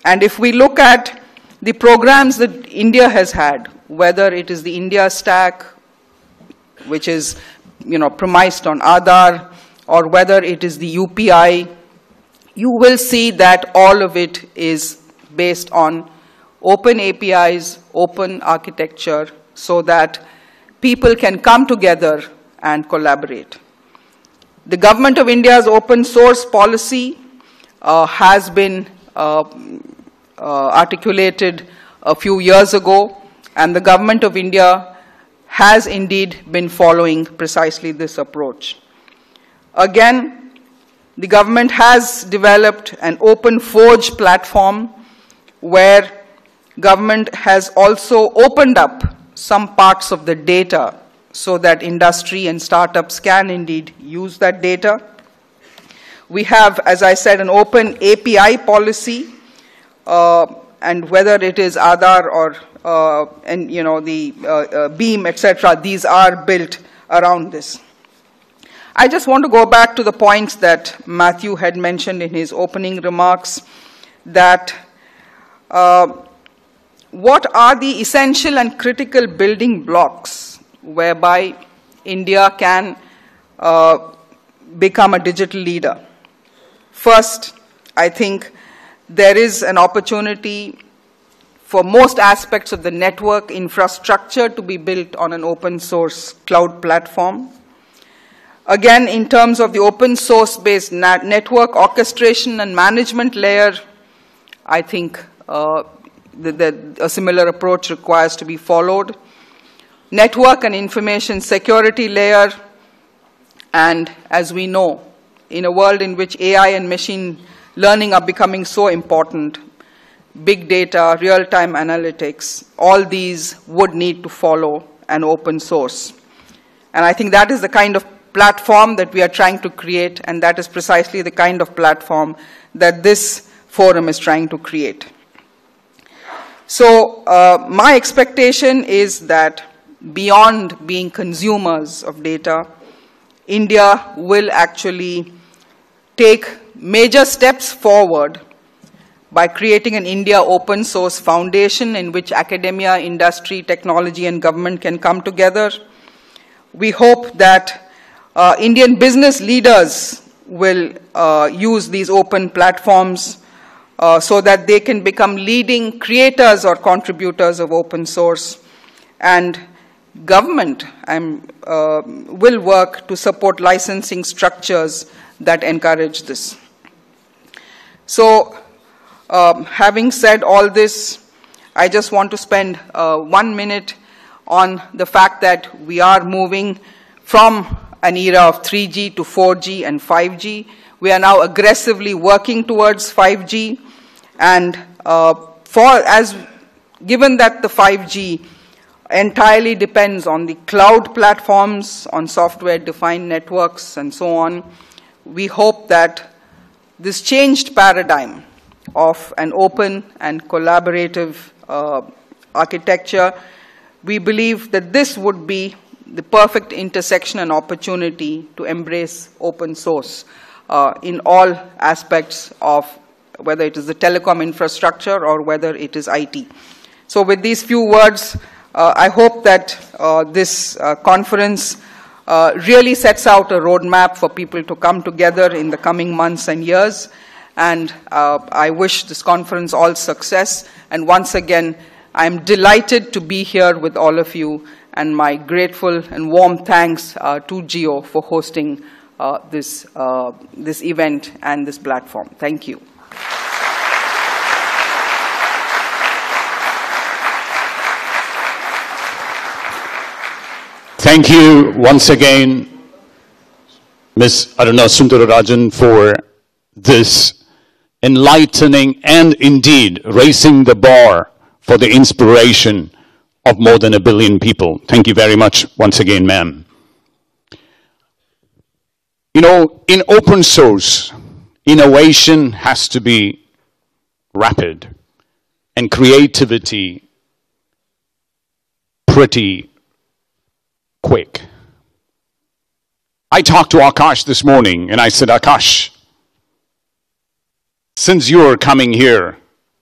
And if we look at the programs that India has had, whether it is the India Stack, which is premised on Aadhaar, or whether it is the UPI, you will see that all of it is based on open APIs, open architecture, so that people can come together and collaborate. The Government of India's open source policy has been articulated a few years ago, and the Government of India has indeed been following precisely this approach. Again, the government has developed an open forge platform where government has also opened up some parts of the data so that industry and startups can indeed use that data. We have, as I said, an open API policy, and whether it is Aadhaar or the Beam, etc., these are built around this. I just want to go back to the points that Matthew had mentioned in his opening remarks, that what are the essential and critical building blocks whereby India can become a digital leader. First, I think there is an opportunity for most aspects of the network infrastructure to be built on an open source cloud platform. Again, in terms of the open source based network orchestration and management layer, I think a similar approach requires to be followed. Network and information security layer, and as we know, in a world in which AI and machine learning are becoming so important, big data, real-time analytics, all these would need to follow an open source. And I think that is the kind of platform that we are trying to create, and that is precisely the kind of platform that this forum is trying to create. So my expectation is that beyond being consumers of data, India will actually take major steps forward by creating an India open source foundation in which academia, industry, technology, and government can come together. We hope that Indian business leaders will use these open platforms so that they can become leading creators or contributors of open source. And government will work to support licensing structures that encourage this. So, having said all this, I just want to spend 1 minute on the fact that we are moving from an era of 3G to 4G and 5G. We are now aggressively working towards 5G, and given that the 5G entirely depends on the cloud platforms, on software-defined networks, and so on, we hope that this changed paradigm of an open and collaborative architecture, we believe that this would be the perfect intersection and opportunity to embrace open source in all aspects of whether it is the telecom infrastructure or whether it is IT. So with these few words, I hope that this conference really sets out a roadmap for people to come together in the coming months and years. And I wish this conference all success. And once again, I'm delighted to be here with all of you, and my grateful and warm thanks to Geo for hosting this event and this platform. Thank you. Thank you once again, Ms. Aruna Sundararajan, for this enlightening and indeed raising the bar for the inspiration of more than 1 billion people. Thank you very much once again, ma'am. You know, in open source, innovation has to be rapid and creativity pretty quick. I talked to Akash this morning and I said, Akash, since you are coming here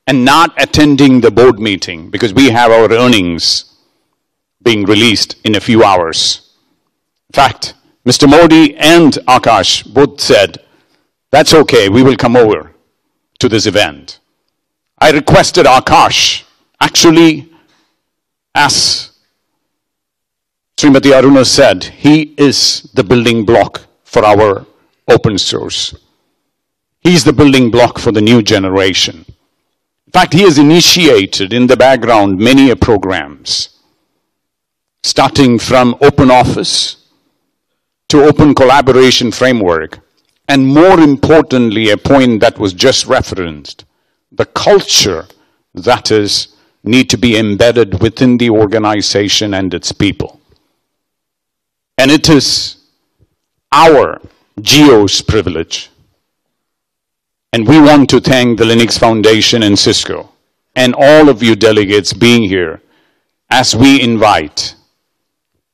and not attending the board meeting, because we have our earnings being released in a few hours. In fact, Mr. Modi and Akash both said, that's okay, we will come over to this event. I requested Akash, actually, as Srimati Aruna said, he is the building block for our open source. He's the building block for the new generation. In fact, he has initiated in the background many programs, starting from Open Office to Open Collaboration Framework, and more importantly, a point that was just referenced, the culture that is need to be embedded within the organization and its people. And it is our Geo's privilege. And we want to thank the Linux Foundation and Cisco and all of you delegates being here as we invite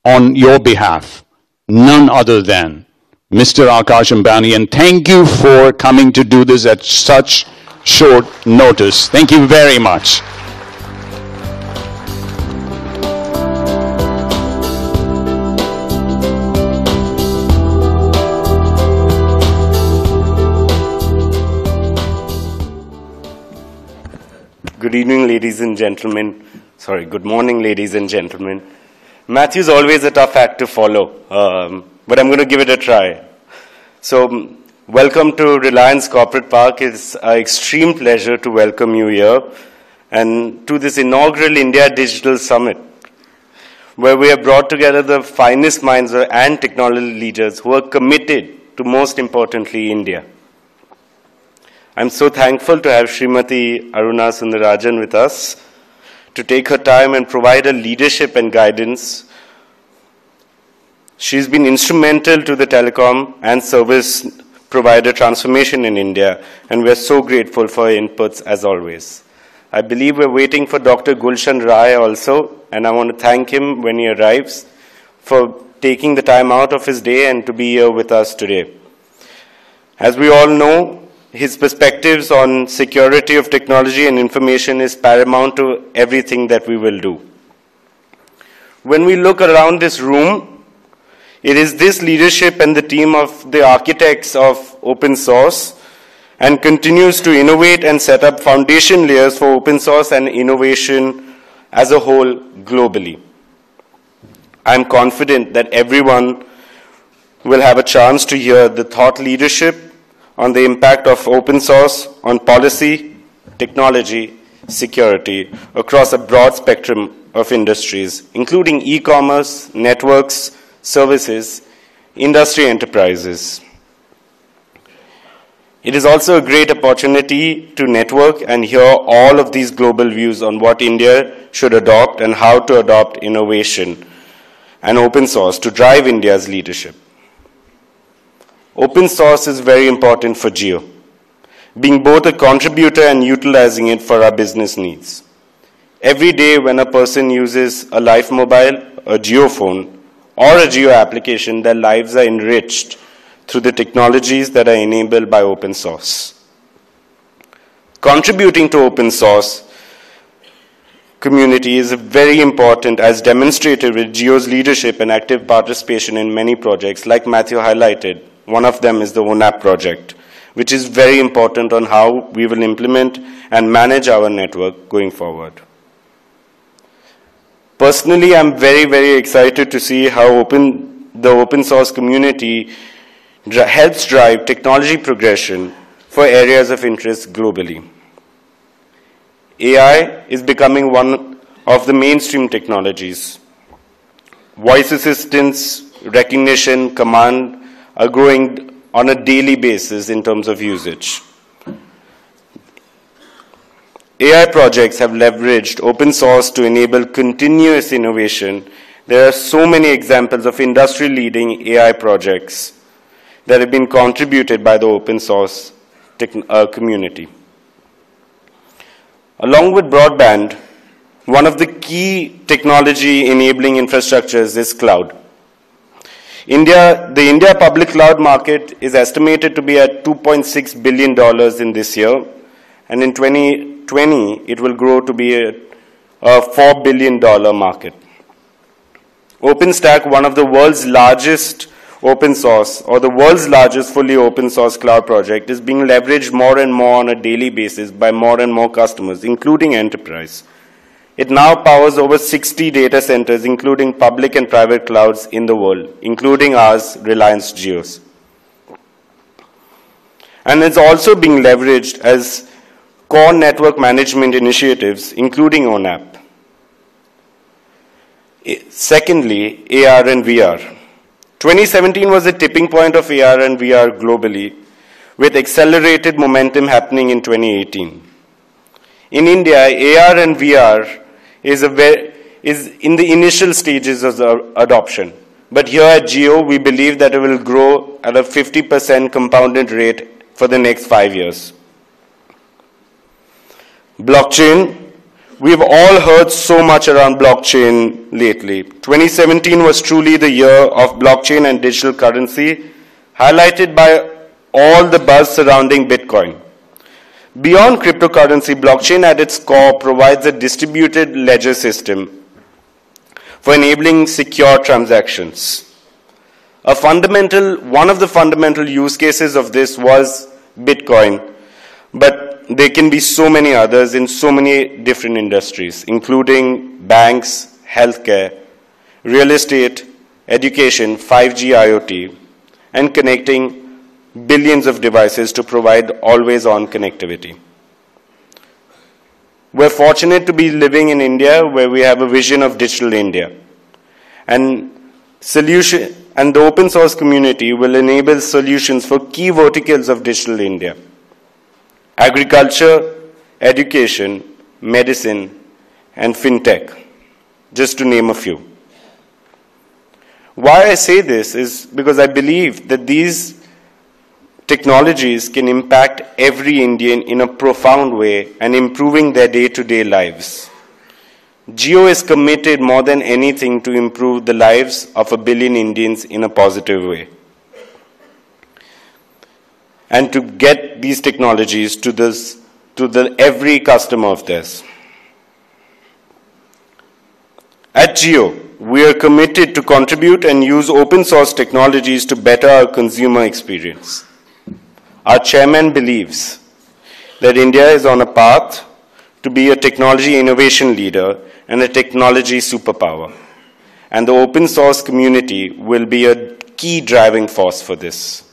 on your behalf none other than Mr. Akash Ambani. And thank you for coming to do this at such short notice. Thank you very much. Good evening, ladies and gentlemen. Sorry, good morning, ladies and gentlemen. Matthew's always a tough act to follow, but I'm going to give it a try. So, welcome to Reliance Corporate Park. It's an extreme pleasure to welcome you here and to this inaugural India Digital Summit, where we have brought together the finest minds and technology leaders who are committed to, most importantly, India. I'm so thankful to have Srimati Aruna Sundararajan with us to take her time and provide her leadership and guidance. She's been instrumental to the telecom and service provider transformation in India, and we're so grateful for her inputs as always. I believe we're waiting for Dr. Gulshan Rai also, and I want to thank him when he arrives for taking the time out of his day and to be here with us today. As we all know, his perspectives on security of technology and information is paramount to everything that we will do. When we look around this room, It is this leadership and the team of the architects of open source and continues to innovate and set up foundation layers for open source and innovation as a whole globally. I am confident that everyone will have a chance to hear the thought leadership on the impact of open source on policy, technology, security across a broad spectrum of industries, including e-commerce, networks, services, industry enterprises. It is also a great opportunity to network and hear all of these global views on what India should adopt and how to adopt innovation and open source to drive India's leadership. Open source is very important for Jio, being both a contributor and utilizing it for our business needs. Every day when a person uses a Life Mobile, a Jio phone, or a Jio application, their lives are enriched through the technologies that are enabled by open source. Contributing to open source community is very important, as demonstrated with Jio's leadership and active participation in many projects, like Matthew highlighted. One of them is the ONAP project, which is very important on how we will implement and manage our network going forward. Personally, I'm very, very excited to see how the open source community helps drive technology progression for areas of interest globally. AI is becoming one of the mainstream technologies. Voice assistance, recognition, command are growing on a daily basis in terms of usage. AI projects have leveraged open source to enable continuous innovation. There are so many examples of industry-leading AI projects that have been contributed by the open source community. Along with broadband, one of the key technology enabling infrastructures is cloud. The India public cloud market is estimated to be at $2.6 billion in this year, and in 2020 it will grow to be a $4 billion market. OpenStack, one of the world's largest open source, or the world's largest fully open source cloud project, is being leveraged more and more on a daily basis by more and more customers, including enterprise. It now powers over 60 data centers, including public and private clouds in the world, including ours, Reliance Jio's. And it's also being leveraged as core network management initiatives, including ONAP. Secondly, AR and VR. 2017 was a tipping point of AR and VR globally, with accelerated momentum happening in 2018. In India, AR and VR is in the initial stages of adoption. But here at Jio, we believe that it will grow at a 50% compounded rate for the next 5 years. Blockchain. We've all heard so much around blockchain lately. 2017 was truly the year of blockchain and digital currency, highlighted by all the buzz surrounding Bitcoin. Beyond cryptocurrency, blockchain at its core provides a distributed ledger system for enabling secure transactions. One of the fundamental use cases of this was Bitcoin, but there can be so many others in so many different industries, including banks, healthcare, real estate, education, 5G IoT, and connecting billions of devices to provide always-on connectivity. We're fortunate to be living in India, where we have a vision of digital India. And the open source community will enable solutions for key verticals of digital India: agriculture, education, medicine, and fintech, just to name a few. Why I say this is because I believe that these technologies can impact every Indian in a profound way and improving their day-to-day lives. Jio is committed more than anything to improve the lives of 1 billion Indians in a positive way, and to get these technologies to every customer of theirs. At Jio, we are committed to contribute and use open source technologies to better our consumer experience. Our chairman believes that India is on a path to be a technology innovation leader and a technology superpower. And the open source community will be a key driving force for this.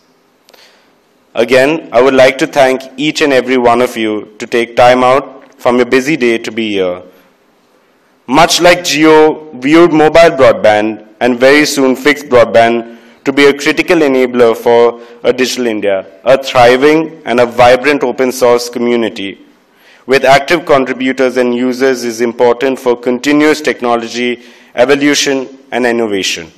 Again, I would like to thank each and every one of you to take time out from your busy day to be here. Much like Jio viewed mobile broadband and very soon fixed broadband to be a critical enabler for a digital India, a thriving and a vibrant open source community with active contributors and users is important for continuous technology, evolution, and innovation.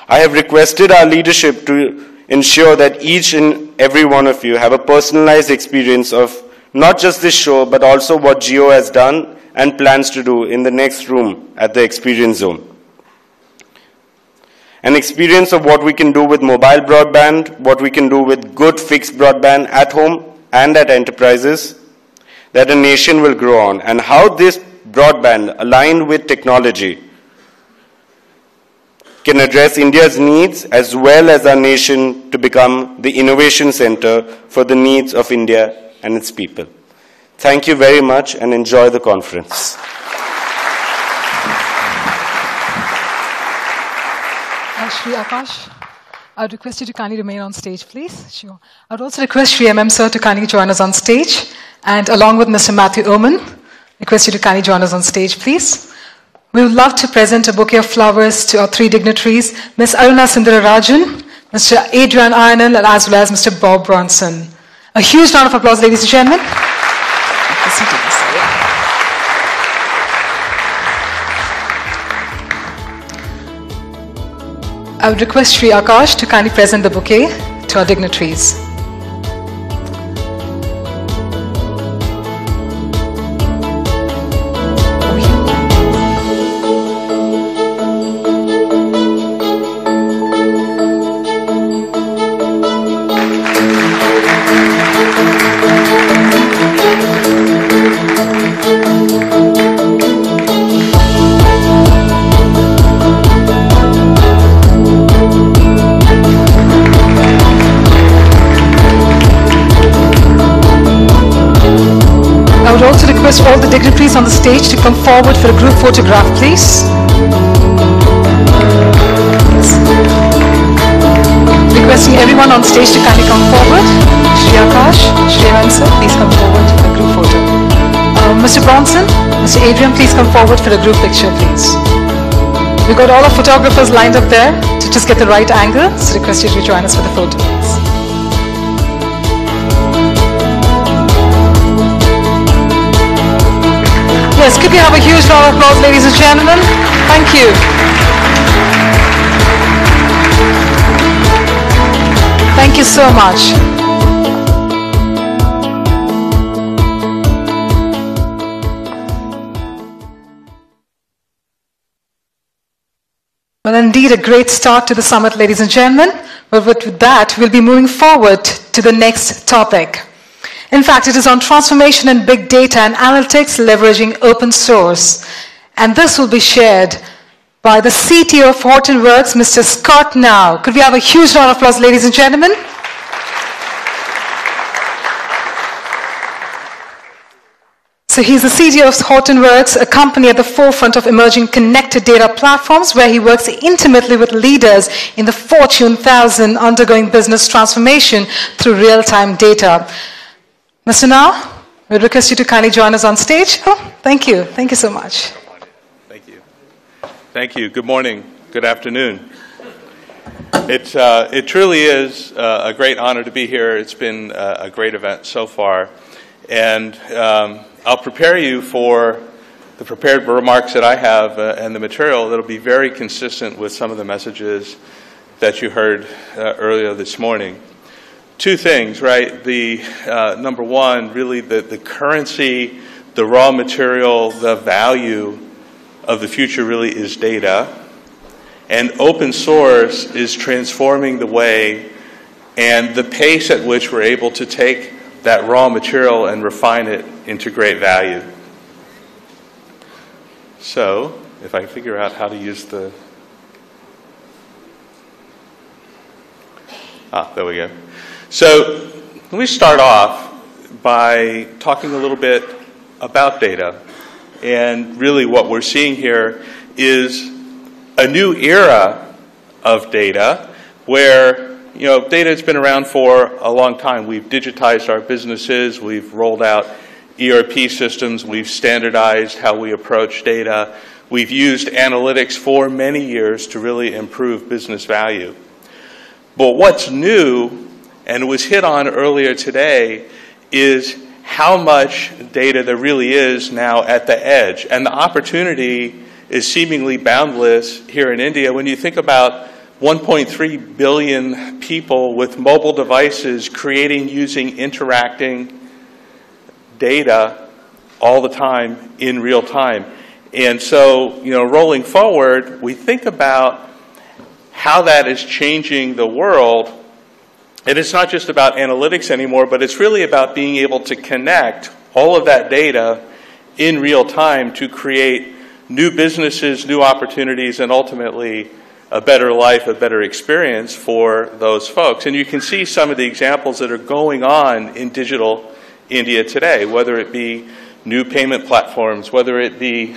I have requested our leadership to ensure that each and every one of you have a personalized experience of not just this show, but also what Jio has done and plans to do in the next room at the Experience Zone. An experience of what we can do with mobile broadband, what we can do with good fixed broadband at home and at enterprises, that a nation will grow on, and how this broadband aligned with technology can address India's needs as well as our nation to become the innovation center for the needs of India and its people. Thank you very much and enjoy the conference. Shri Akash, I would request you to kindly remain on stage, please. Sure. I would also request Shri MM Sir to kindly join us on stage, and along with Mr. Matthew Oman, request you to kindly join us on stage, please. We would love to present a bouquet of flowers to our three dignitaries, Ms. Aruna Sundararajan, Mr. Adrian Ironell, as well as Mr. Bob Bronson. A huge round of applause, ladies and gentlemen. I would request Shri Akash to kindly present the bouquet to our dignitaries. All the dignitaries on the stage to come forward for a group photograph, please. Requesting everyone on stage to kindly come forward. Shri Akash, Shri Ansar, please come forward for a group photo. Mr. Bronson, Mr. Adrian, please come forward for a group picture, please. We've got all our photographers lined up there to just get the right angle, so request you to join us for the photo, please. Yes, could we have a huge round of applause, ladies and gentlemen? Thank you. Thank you so much. Well, indeed, a great start to the summit, ladies and gentlemen. But with that, we'll be moving forward to the next topic. In fact, it is on transformation in big data and analytics leveraging open source. And this will be shared by the Cto of Hortonworks, Mr. Scott Now. Could we have a huge round of applause, ladies and gentlemen? So he's the Cto of Hortonworks, a company at the forefront of emerging connected data platforms where he works intimately with leaders in the Fortune 1000 undergoing business transformation through real-time data. Mr. Now, we request you to kindly join us on stage. Oh, thank you. Thank you so much. Thank you. Thank you. Good morning. Good afternoon. It truly is a great honor to be here. It's been a great event so far. And I'll prepare you for the prepared remarks that I have and the material that will be very consistent with some of the messages that you heard earlier this morning. Two things, right? The number one, really the currency, the raw material, the value of the future really is data. And open source is transforming the way and the pace at which we're able to take that raw material and refine it into great value. So, if I figure out how to use the... there we go. So let me start off by talking a little bit about data. And really what we're seeing here is a new era of data where, you know, data has been around for a long time. We've digitized our businesses, we've rolled out ERP systems, we've standardized how we approach data. We've used analytics for many years to really improve business value. But what's new, and it was hit on earlier today, is how much data there really is now at the edge. And the opportunity is seemingly boundless here in India. When you think about 1.3 billion people with mobile devices creating, using, interacting data all the time in real time. And so, you know, rolling forward, we think about how that is changing the world. And it's not just about analytics anymore, but it's really about being able to connect all of that data in real time to create new businesses, new opportunities, and ultimately a better life, a better experience for those folks. And you can see some of the examples that are going on in digital India today, whether it be new payment platforms, whether it be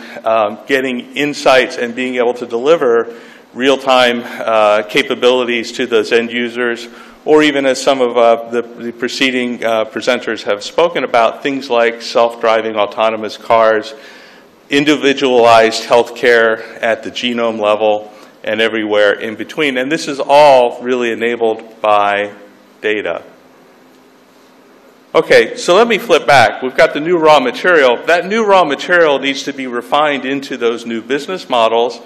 getting insights and being able to deliver real-time capabilities to those end users, or even as some of the preceding presenters have spoken about, things like self-driving autonomous cars, individualized healthcare at the genome level, and everywhere in between. And this is all really enabled by data. Okay, so let me flip back. We've got the new raw material. That new raw material needs to be refined into those new business models.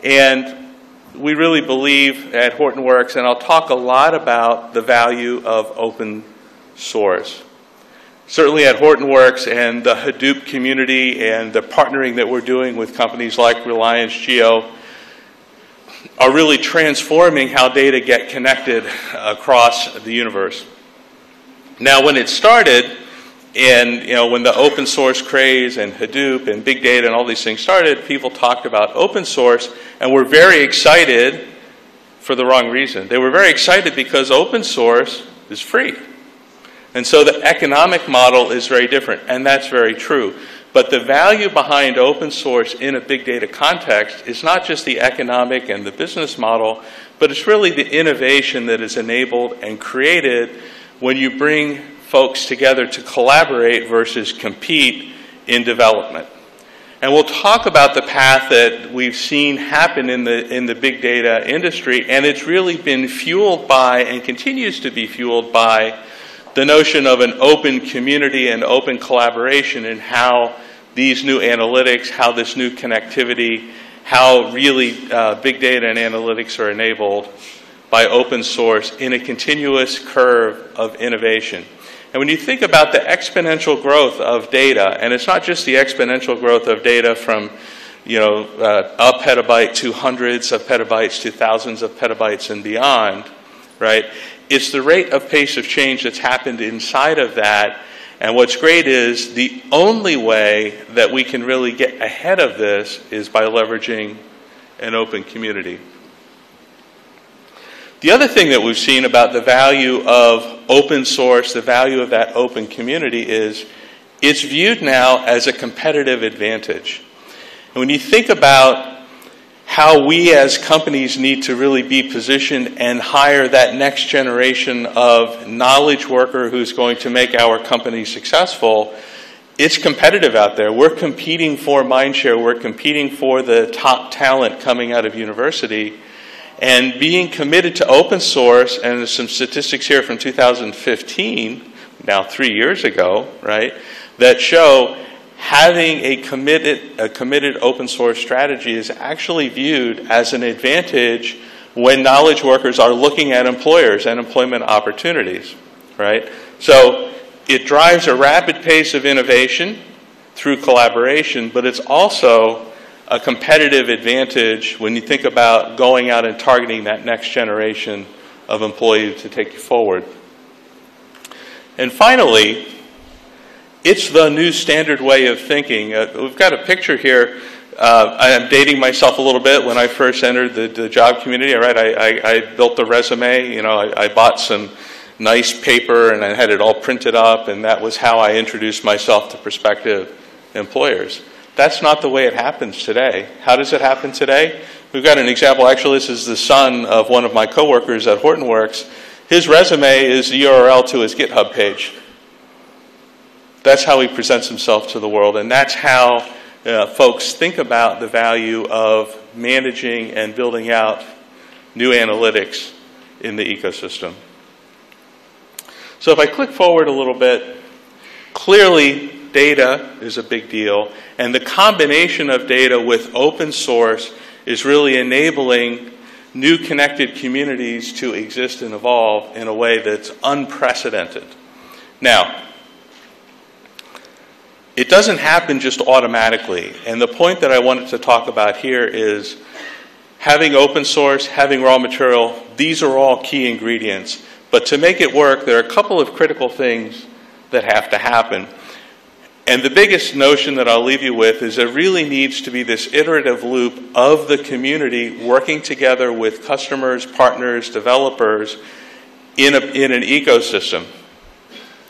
And we really believe at Hortonworks, and I'll talk a lot about the value of open source. Certainly at Hortonworks and the Hadoop community and the partnering that we're doing with companies like Reliance Jio are really transforming how data get connected across the universe. Now, when it started, and you know, when the open source craze and Hadoop and big data and all these things started, people talked about open source and were very excited for the wrong reason. They were very excited because open source is free. And so the economic model is very different, and that's very true. But the value behind open source in a big data context is not just the economic and the business model, but it's really the innovation that is enabled and created when you bring folks together to collaborate versus compete in development. And we'll talk about the path that we've seen happen in the big data industry, and it's really been fueled by and continues to be fueled by the notion of an open community and open collaboration and how these new analytics, how this new connectivity, how really big data and analytics are enabled by open source in a continuous curve of innovation. And when you think about the exponential growth of data, and it's not just the exponential growth of data from, you know, a petabyte to hundreds of petabytes to thousands of petabytes and beyond, right? It's the rate of pace of change that's happened inside of that. And what's great is the only way that we can really get ahead of this is by leveraging an open community. The other thing that we've seen about the value of open source, the value of that open community, is it's viewed now as a competitive advantage. And when you think about how we as companies need to really be positioned and hire that next generation of knowledge worker who's going to make our company successful, it's competitive out there. We're competing for mindshare. We're competing for the top talent coming out of university. And being committed to open source, and there's some statistics here from 2015, now 3 years ago, right, that show having a committed open source strategy is actually viewed as an advantage when knowledge workers are looking at employers and employment opportunities, right? So it drives a rapid pace of innovation through collaboration, but it's also a competitive advantage when you think about going out and targeting that next generation of employees to take you forward. And finally, it's the new standard way of thinking. We've got a picture here I am dating myself a little bit. When I first entered the job community, right, I built a resume. You know, I bought some nice paper and I had it all printed up, and that was how I introduced myself to prospective employers. That's not the way it happens today. How does it happen today? We've got an example. Actually, this is the son of one of my coworkers at Hortonworks. His resume is the URL to his GitHub page. That's how he presents himself to the world, and that's how folks think about the value of managing and building out new analytics in the ecosystem. So if I click forward a little bit, clearly data is a big deal, and the combination of data with open source is really enabling new connected communities to exist and evolve in a way that's unprecedented. Now, it doesn't happen just automatically, and the point that I wanted to talk about here is having open source, having raw material, these are all key ingredients. But to make it work, there are a couple of critical things that have to happen. And the biggest notion that I'll leave you with is there really needs to be this iterative loop of the community working together with customers, partners, developers in an ecosystem.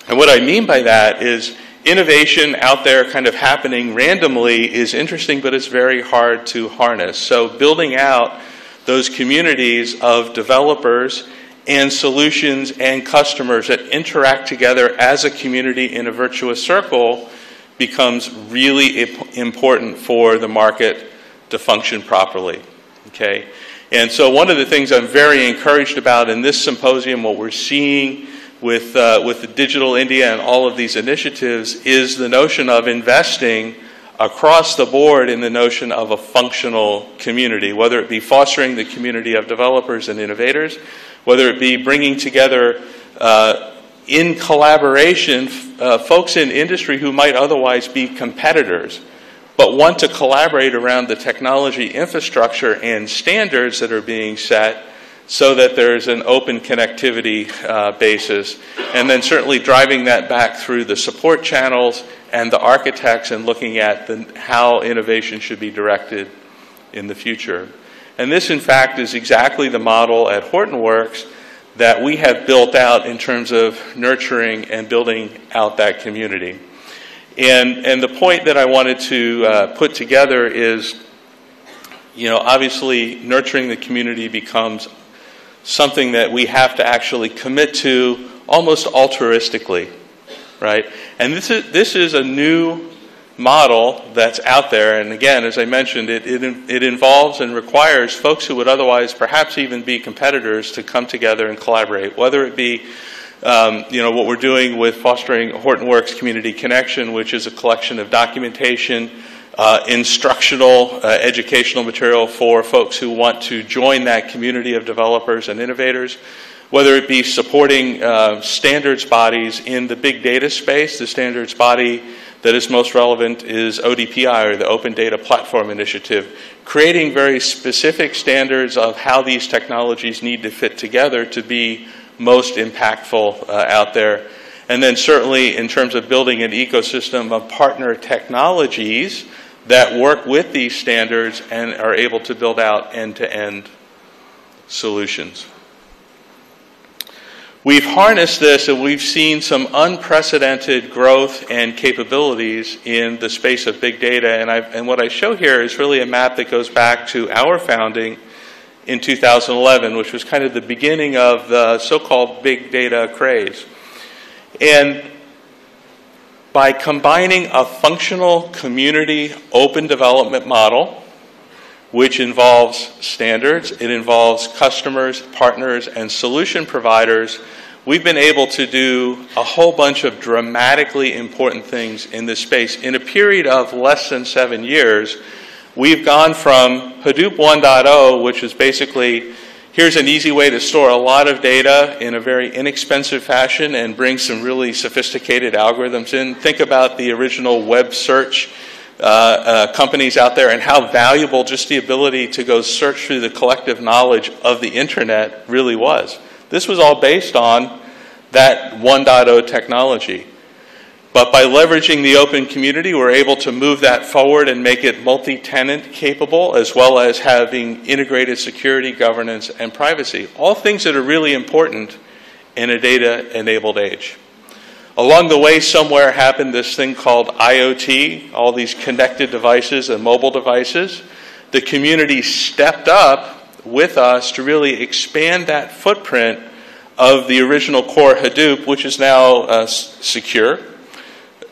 And what I mean by that is innovation out there kind of happening randomly is interesting, but it's very hard to harness. So building out those communities of developers and solutions and customers that interact together as a community in a virtuous circle becomes really important for the market to function properly. Okay? And so one of the things I'm very encouraged about in this symposium, what we're seeing with the Digital India and all of these initiatives, is the notion of investing across the board in the notion of a functional community, whether it be fostering the community of developers and innovators, whether it be bringing together in collaboration folks in industry who might otherwise be competitors, but want to collaborate around the technology infrastructure and standards that are being set so that there's an open connectivity basis, and then certainly driving that back through the support channels and the architects and looking at how innovation should be directed in the future. And this, in fact, is exactly the model at Hortonworks that we have built out in terms of nurturing and building out that community. And the point that I wanted to put together is, you know, obviously nurturing the community becomes something that we have to actually commit to almost altruistically, right? And this is a new model that's out there, and again, as I mentioned, it involves and requires folks who would otherwise perhaps even be competitors to come together and collaborate, whether it be you know, what we're doing with fostering Hortonworks Community Connection, which is a collection of documentation, instructional, educational material for folks who want to join that community of developers and innovators, whether it be supporting standards bodies in the big data space. The standards body that is most relevant is ODPI, or the Open Data Platform Initiative, creating very specific standards of how these technologies need to fit together to be most impactful out there. And then certainly in terms of building an ecosystem of partner technologies that work with these standards and are able to build out end-to-end solutions. We've harnessed this and we've seen some unprecedented growth and capabilities in the space of big data. And what I show here is really a map that goes back to our founding in 2011, which was kind of the beginning of the so-called big data craze. And by combining a functional community open development model, which involves standards, it involves customers, partners, and solution providers, we've been able to do a whole bunch of dramatically important things in this space. In a period of less than 7 years, we've gone from Hadoop 1.0, which is basically, here's an easy way to store a lot of data in a very inexpensive fashion and bring some really sophisticated algorithms in. Think about the original web search companies out there and how valuable just the ability to go search through the collective knowledge of the internet really was. This was all based on that 1.0 technology. But by leveraging the open community, we're able to move that forward and make it multi-tenant capable, as well as having integrated security, governance, and privacy. All things that are really important in a data-enabled age. Along the way, somewhere happened this thing called IoT, all these connected devices and mobile devices. The community stepped up with us to really expand that footprint of the original core Hadoop, which is now secure.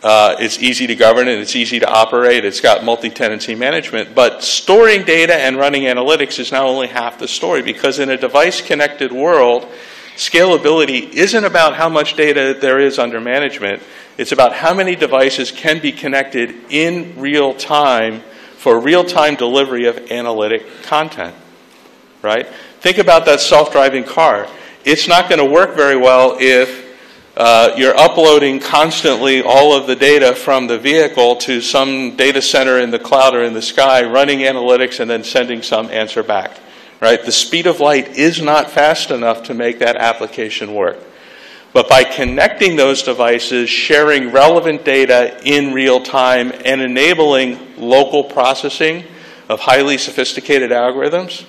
It's easy to govern and it's easy to operate. It's got multi-tenancy management. But storing data and running analytics is now only half the story, because in a device-connected world, scalability isn't about how much data there is under management. It's about how many devices can be connected in real time for real-time delivery of analytic content, right? Think about that self-driving car. It's not going to work very well if you're uploading constantly all of the data from the vehicle to some data center in the cloud or in the sky, running analytics and then sending some answer back, right? The speed of light is not fast enough to make that application work. But by connecting those devices, sharing relevant data in real time, and enabling local processing of highly sophisticated algorithms,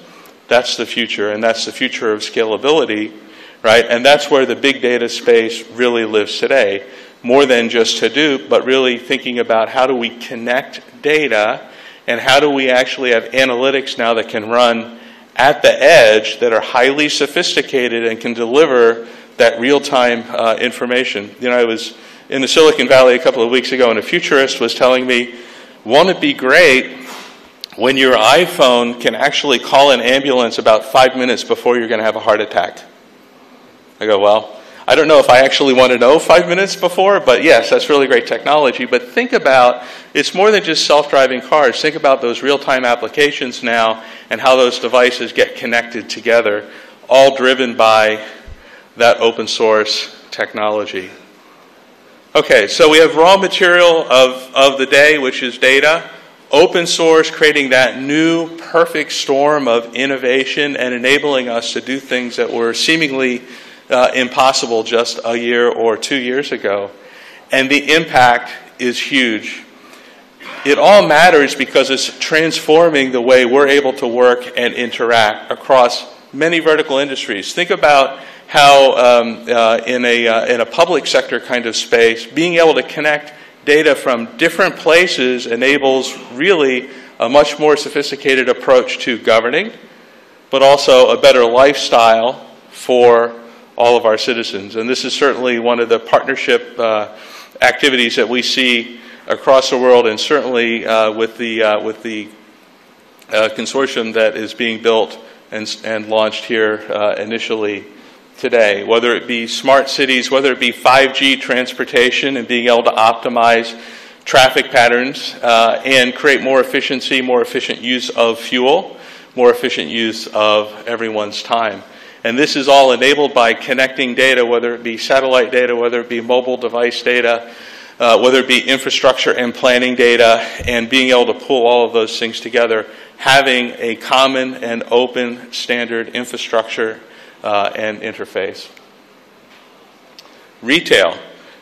that's the future, and that's the future of scalability, right? And that's where the big data space really lives today, more than just Hadoop, but really thinking about how do we connect data and how do we actually have analytics now that can run at the edge that are highly sophisticated and can deliver that real-time information. You know, I was in the Silicon Valley a couple of weeks ago, and a futurist was telling me, won't it be great when your iPhone can actually call an ambulance about 5 minutes before you're going to have a heart attack? I go, well, I don't know if I actually want to know 5 minutes before, but yes, that's really great technology. But think about, it's more than just self-driving cars. Think about those real-time applications now and how those devices get connected together, all driven by that open source technology. Okay, so we have raw material of the day, which is data. Open source, creating that new perfect storm of innovation and enabling us to do things that were seemingly impossible just a year or 2 years ago. And the impact is huge. It all matters because it's transforming the way we're able to work and interact across many vertical industries. Think about how in a public sector kind of space, being able to connect data from different places enables really a much more sophisticated approach to governing, but also a better lifestyle for all of our citizens. And this is certainly one of the partnership activities that we see across the world, and certainly with the consortium that is being built and launched here initially today, whether it be smart cities, whether it be 5G transportation and being able to optimize traffic patterns and create more efficiency, more efficient use of fuel, more efficient use of everyone's time. And this is all enabled by connecting data, whether it be satellite data, whether it be mobile device data, whether it be infrastructure and planning data, and being able to pull all of those things together, having a common and open standard infrastructure and interface. Retail.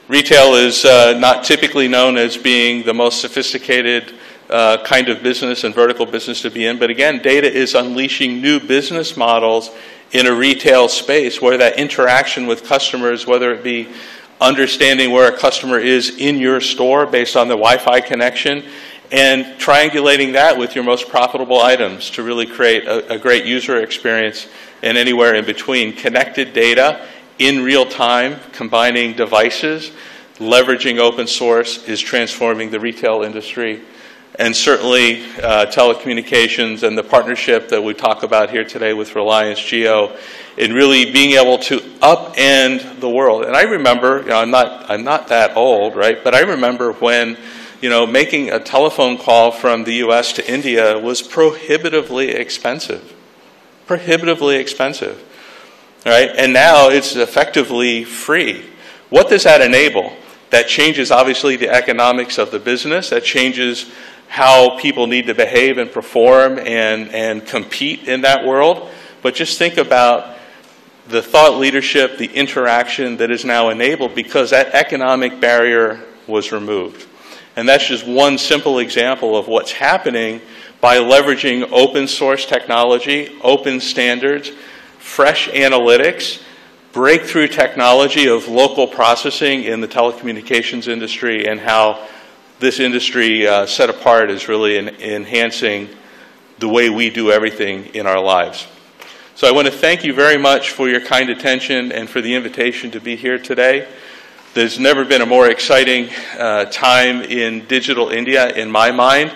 Retail is not typically known as being the most sophisticated kind of business and vertical business to be in, but again, data is unleashing new business models in a retail space where that interaction with customers, whether it be understanding where a customer is in your store based on the Wi-Fi connection, and triangulating that with your most profitable items to really create a great user experience, and anywhere in between. Connected data in real time, combining devices, leveraging open source is transforming the retail industry. And certainly telecommunications and the partnership that we talk about here today with Reliance Jio in really being able to upend the world. And I remember, you know, I'm not that old, right? But I remember when, you know, making a telephone call from the US to India was prohibitively expensive. Prohibitively expensive, right? And now it's effectively free. What does that enable? That changes obviously the economics of the business. That changes how people need to behave and perform and compete in that world. But just think about the thought leadership, the interaction that is now enabled because that economic barrier was removed. And that's just one simple example of what's happening by leveraging open source technology, open standards, fresh analytics, breakthrough technology of local processing in the telecommunications industry, and how this industry set apart is really enhancing the way we do everything in our lives. So I want to thank you very much for your kind attention and for the invitation to be here today. There's never been a more exciting time in digital India in my mind.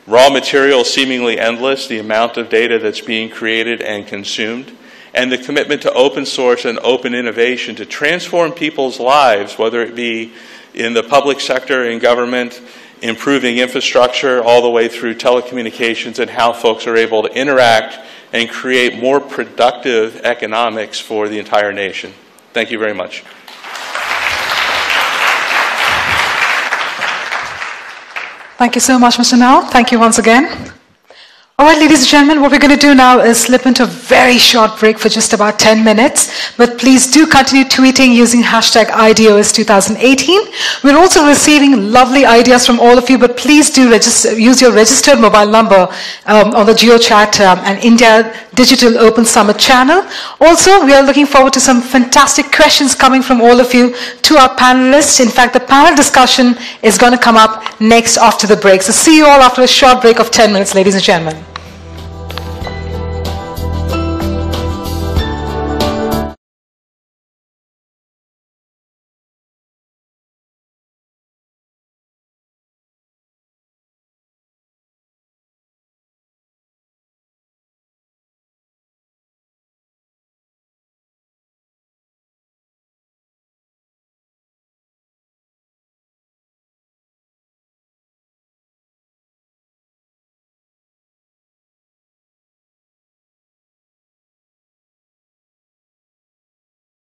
Raw material seemingly endless, the amount of data that's being created and consumed, and the commitment to open source and open innovation to transform people's lives, whether it be in the public sector, in government, improving infrastructure, all the way through telecommunications and how folks are able to interact and create more productive economics for the entire nation. Thank you very much. Thank you so much, Mr. Nal. Thank you once again. All right, ladies and gentlemen, what we're going to do now is slip into a very short break for just about 10 minutes. But please do continue tweeting using hashtag IDOS2018. We're also receiving lovely ideas from all of you, but please do use your registered mobile number on the GeoChat and India Digital Open Summit channel. Also, we are looking forward to some fantastic questions coming from all of you to our panelists. In fact, the panel discussion is going to come up next after the break. So see you all after a short break of 10 minutes, ladies and gentlemen.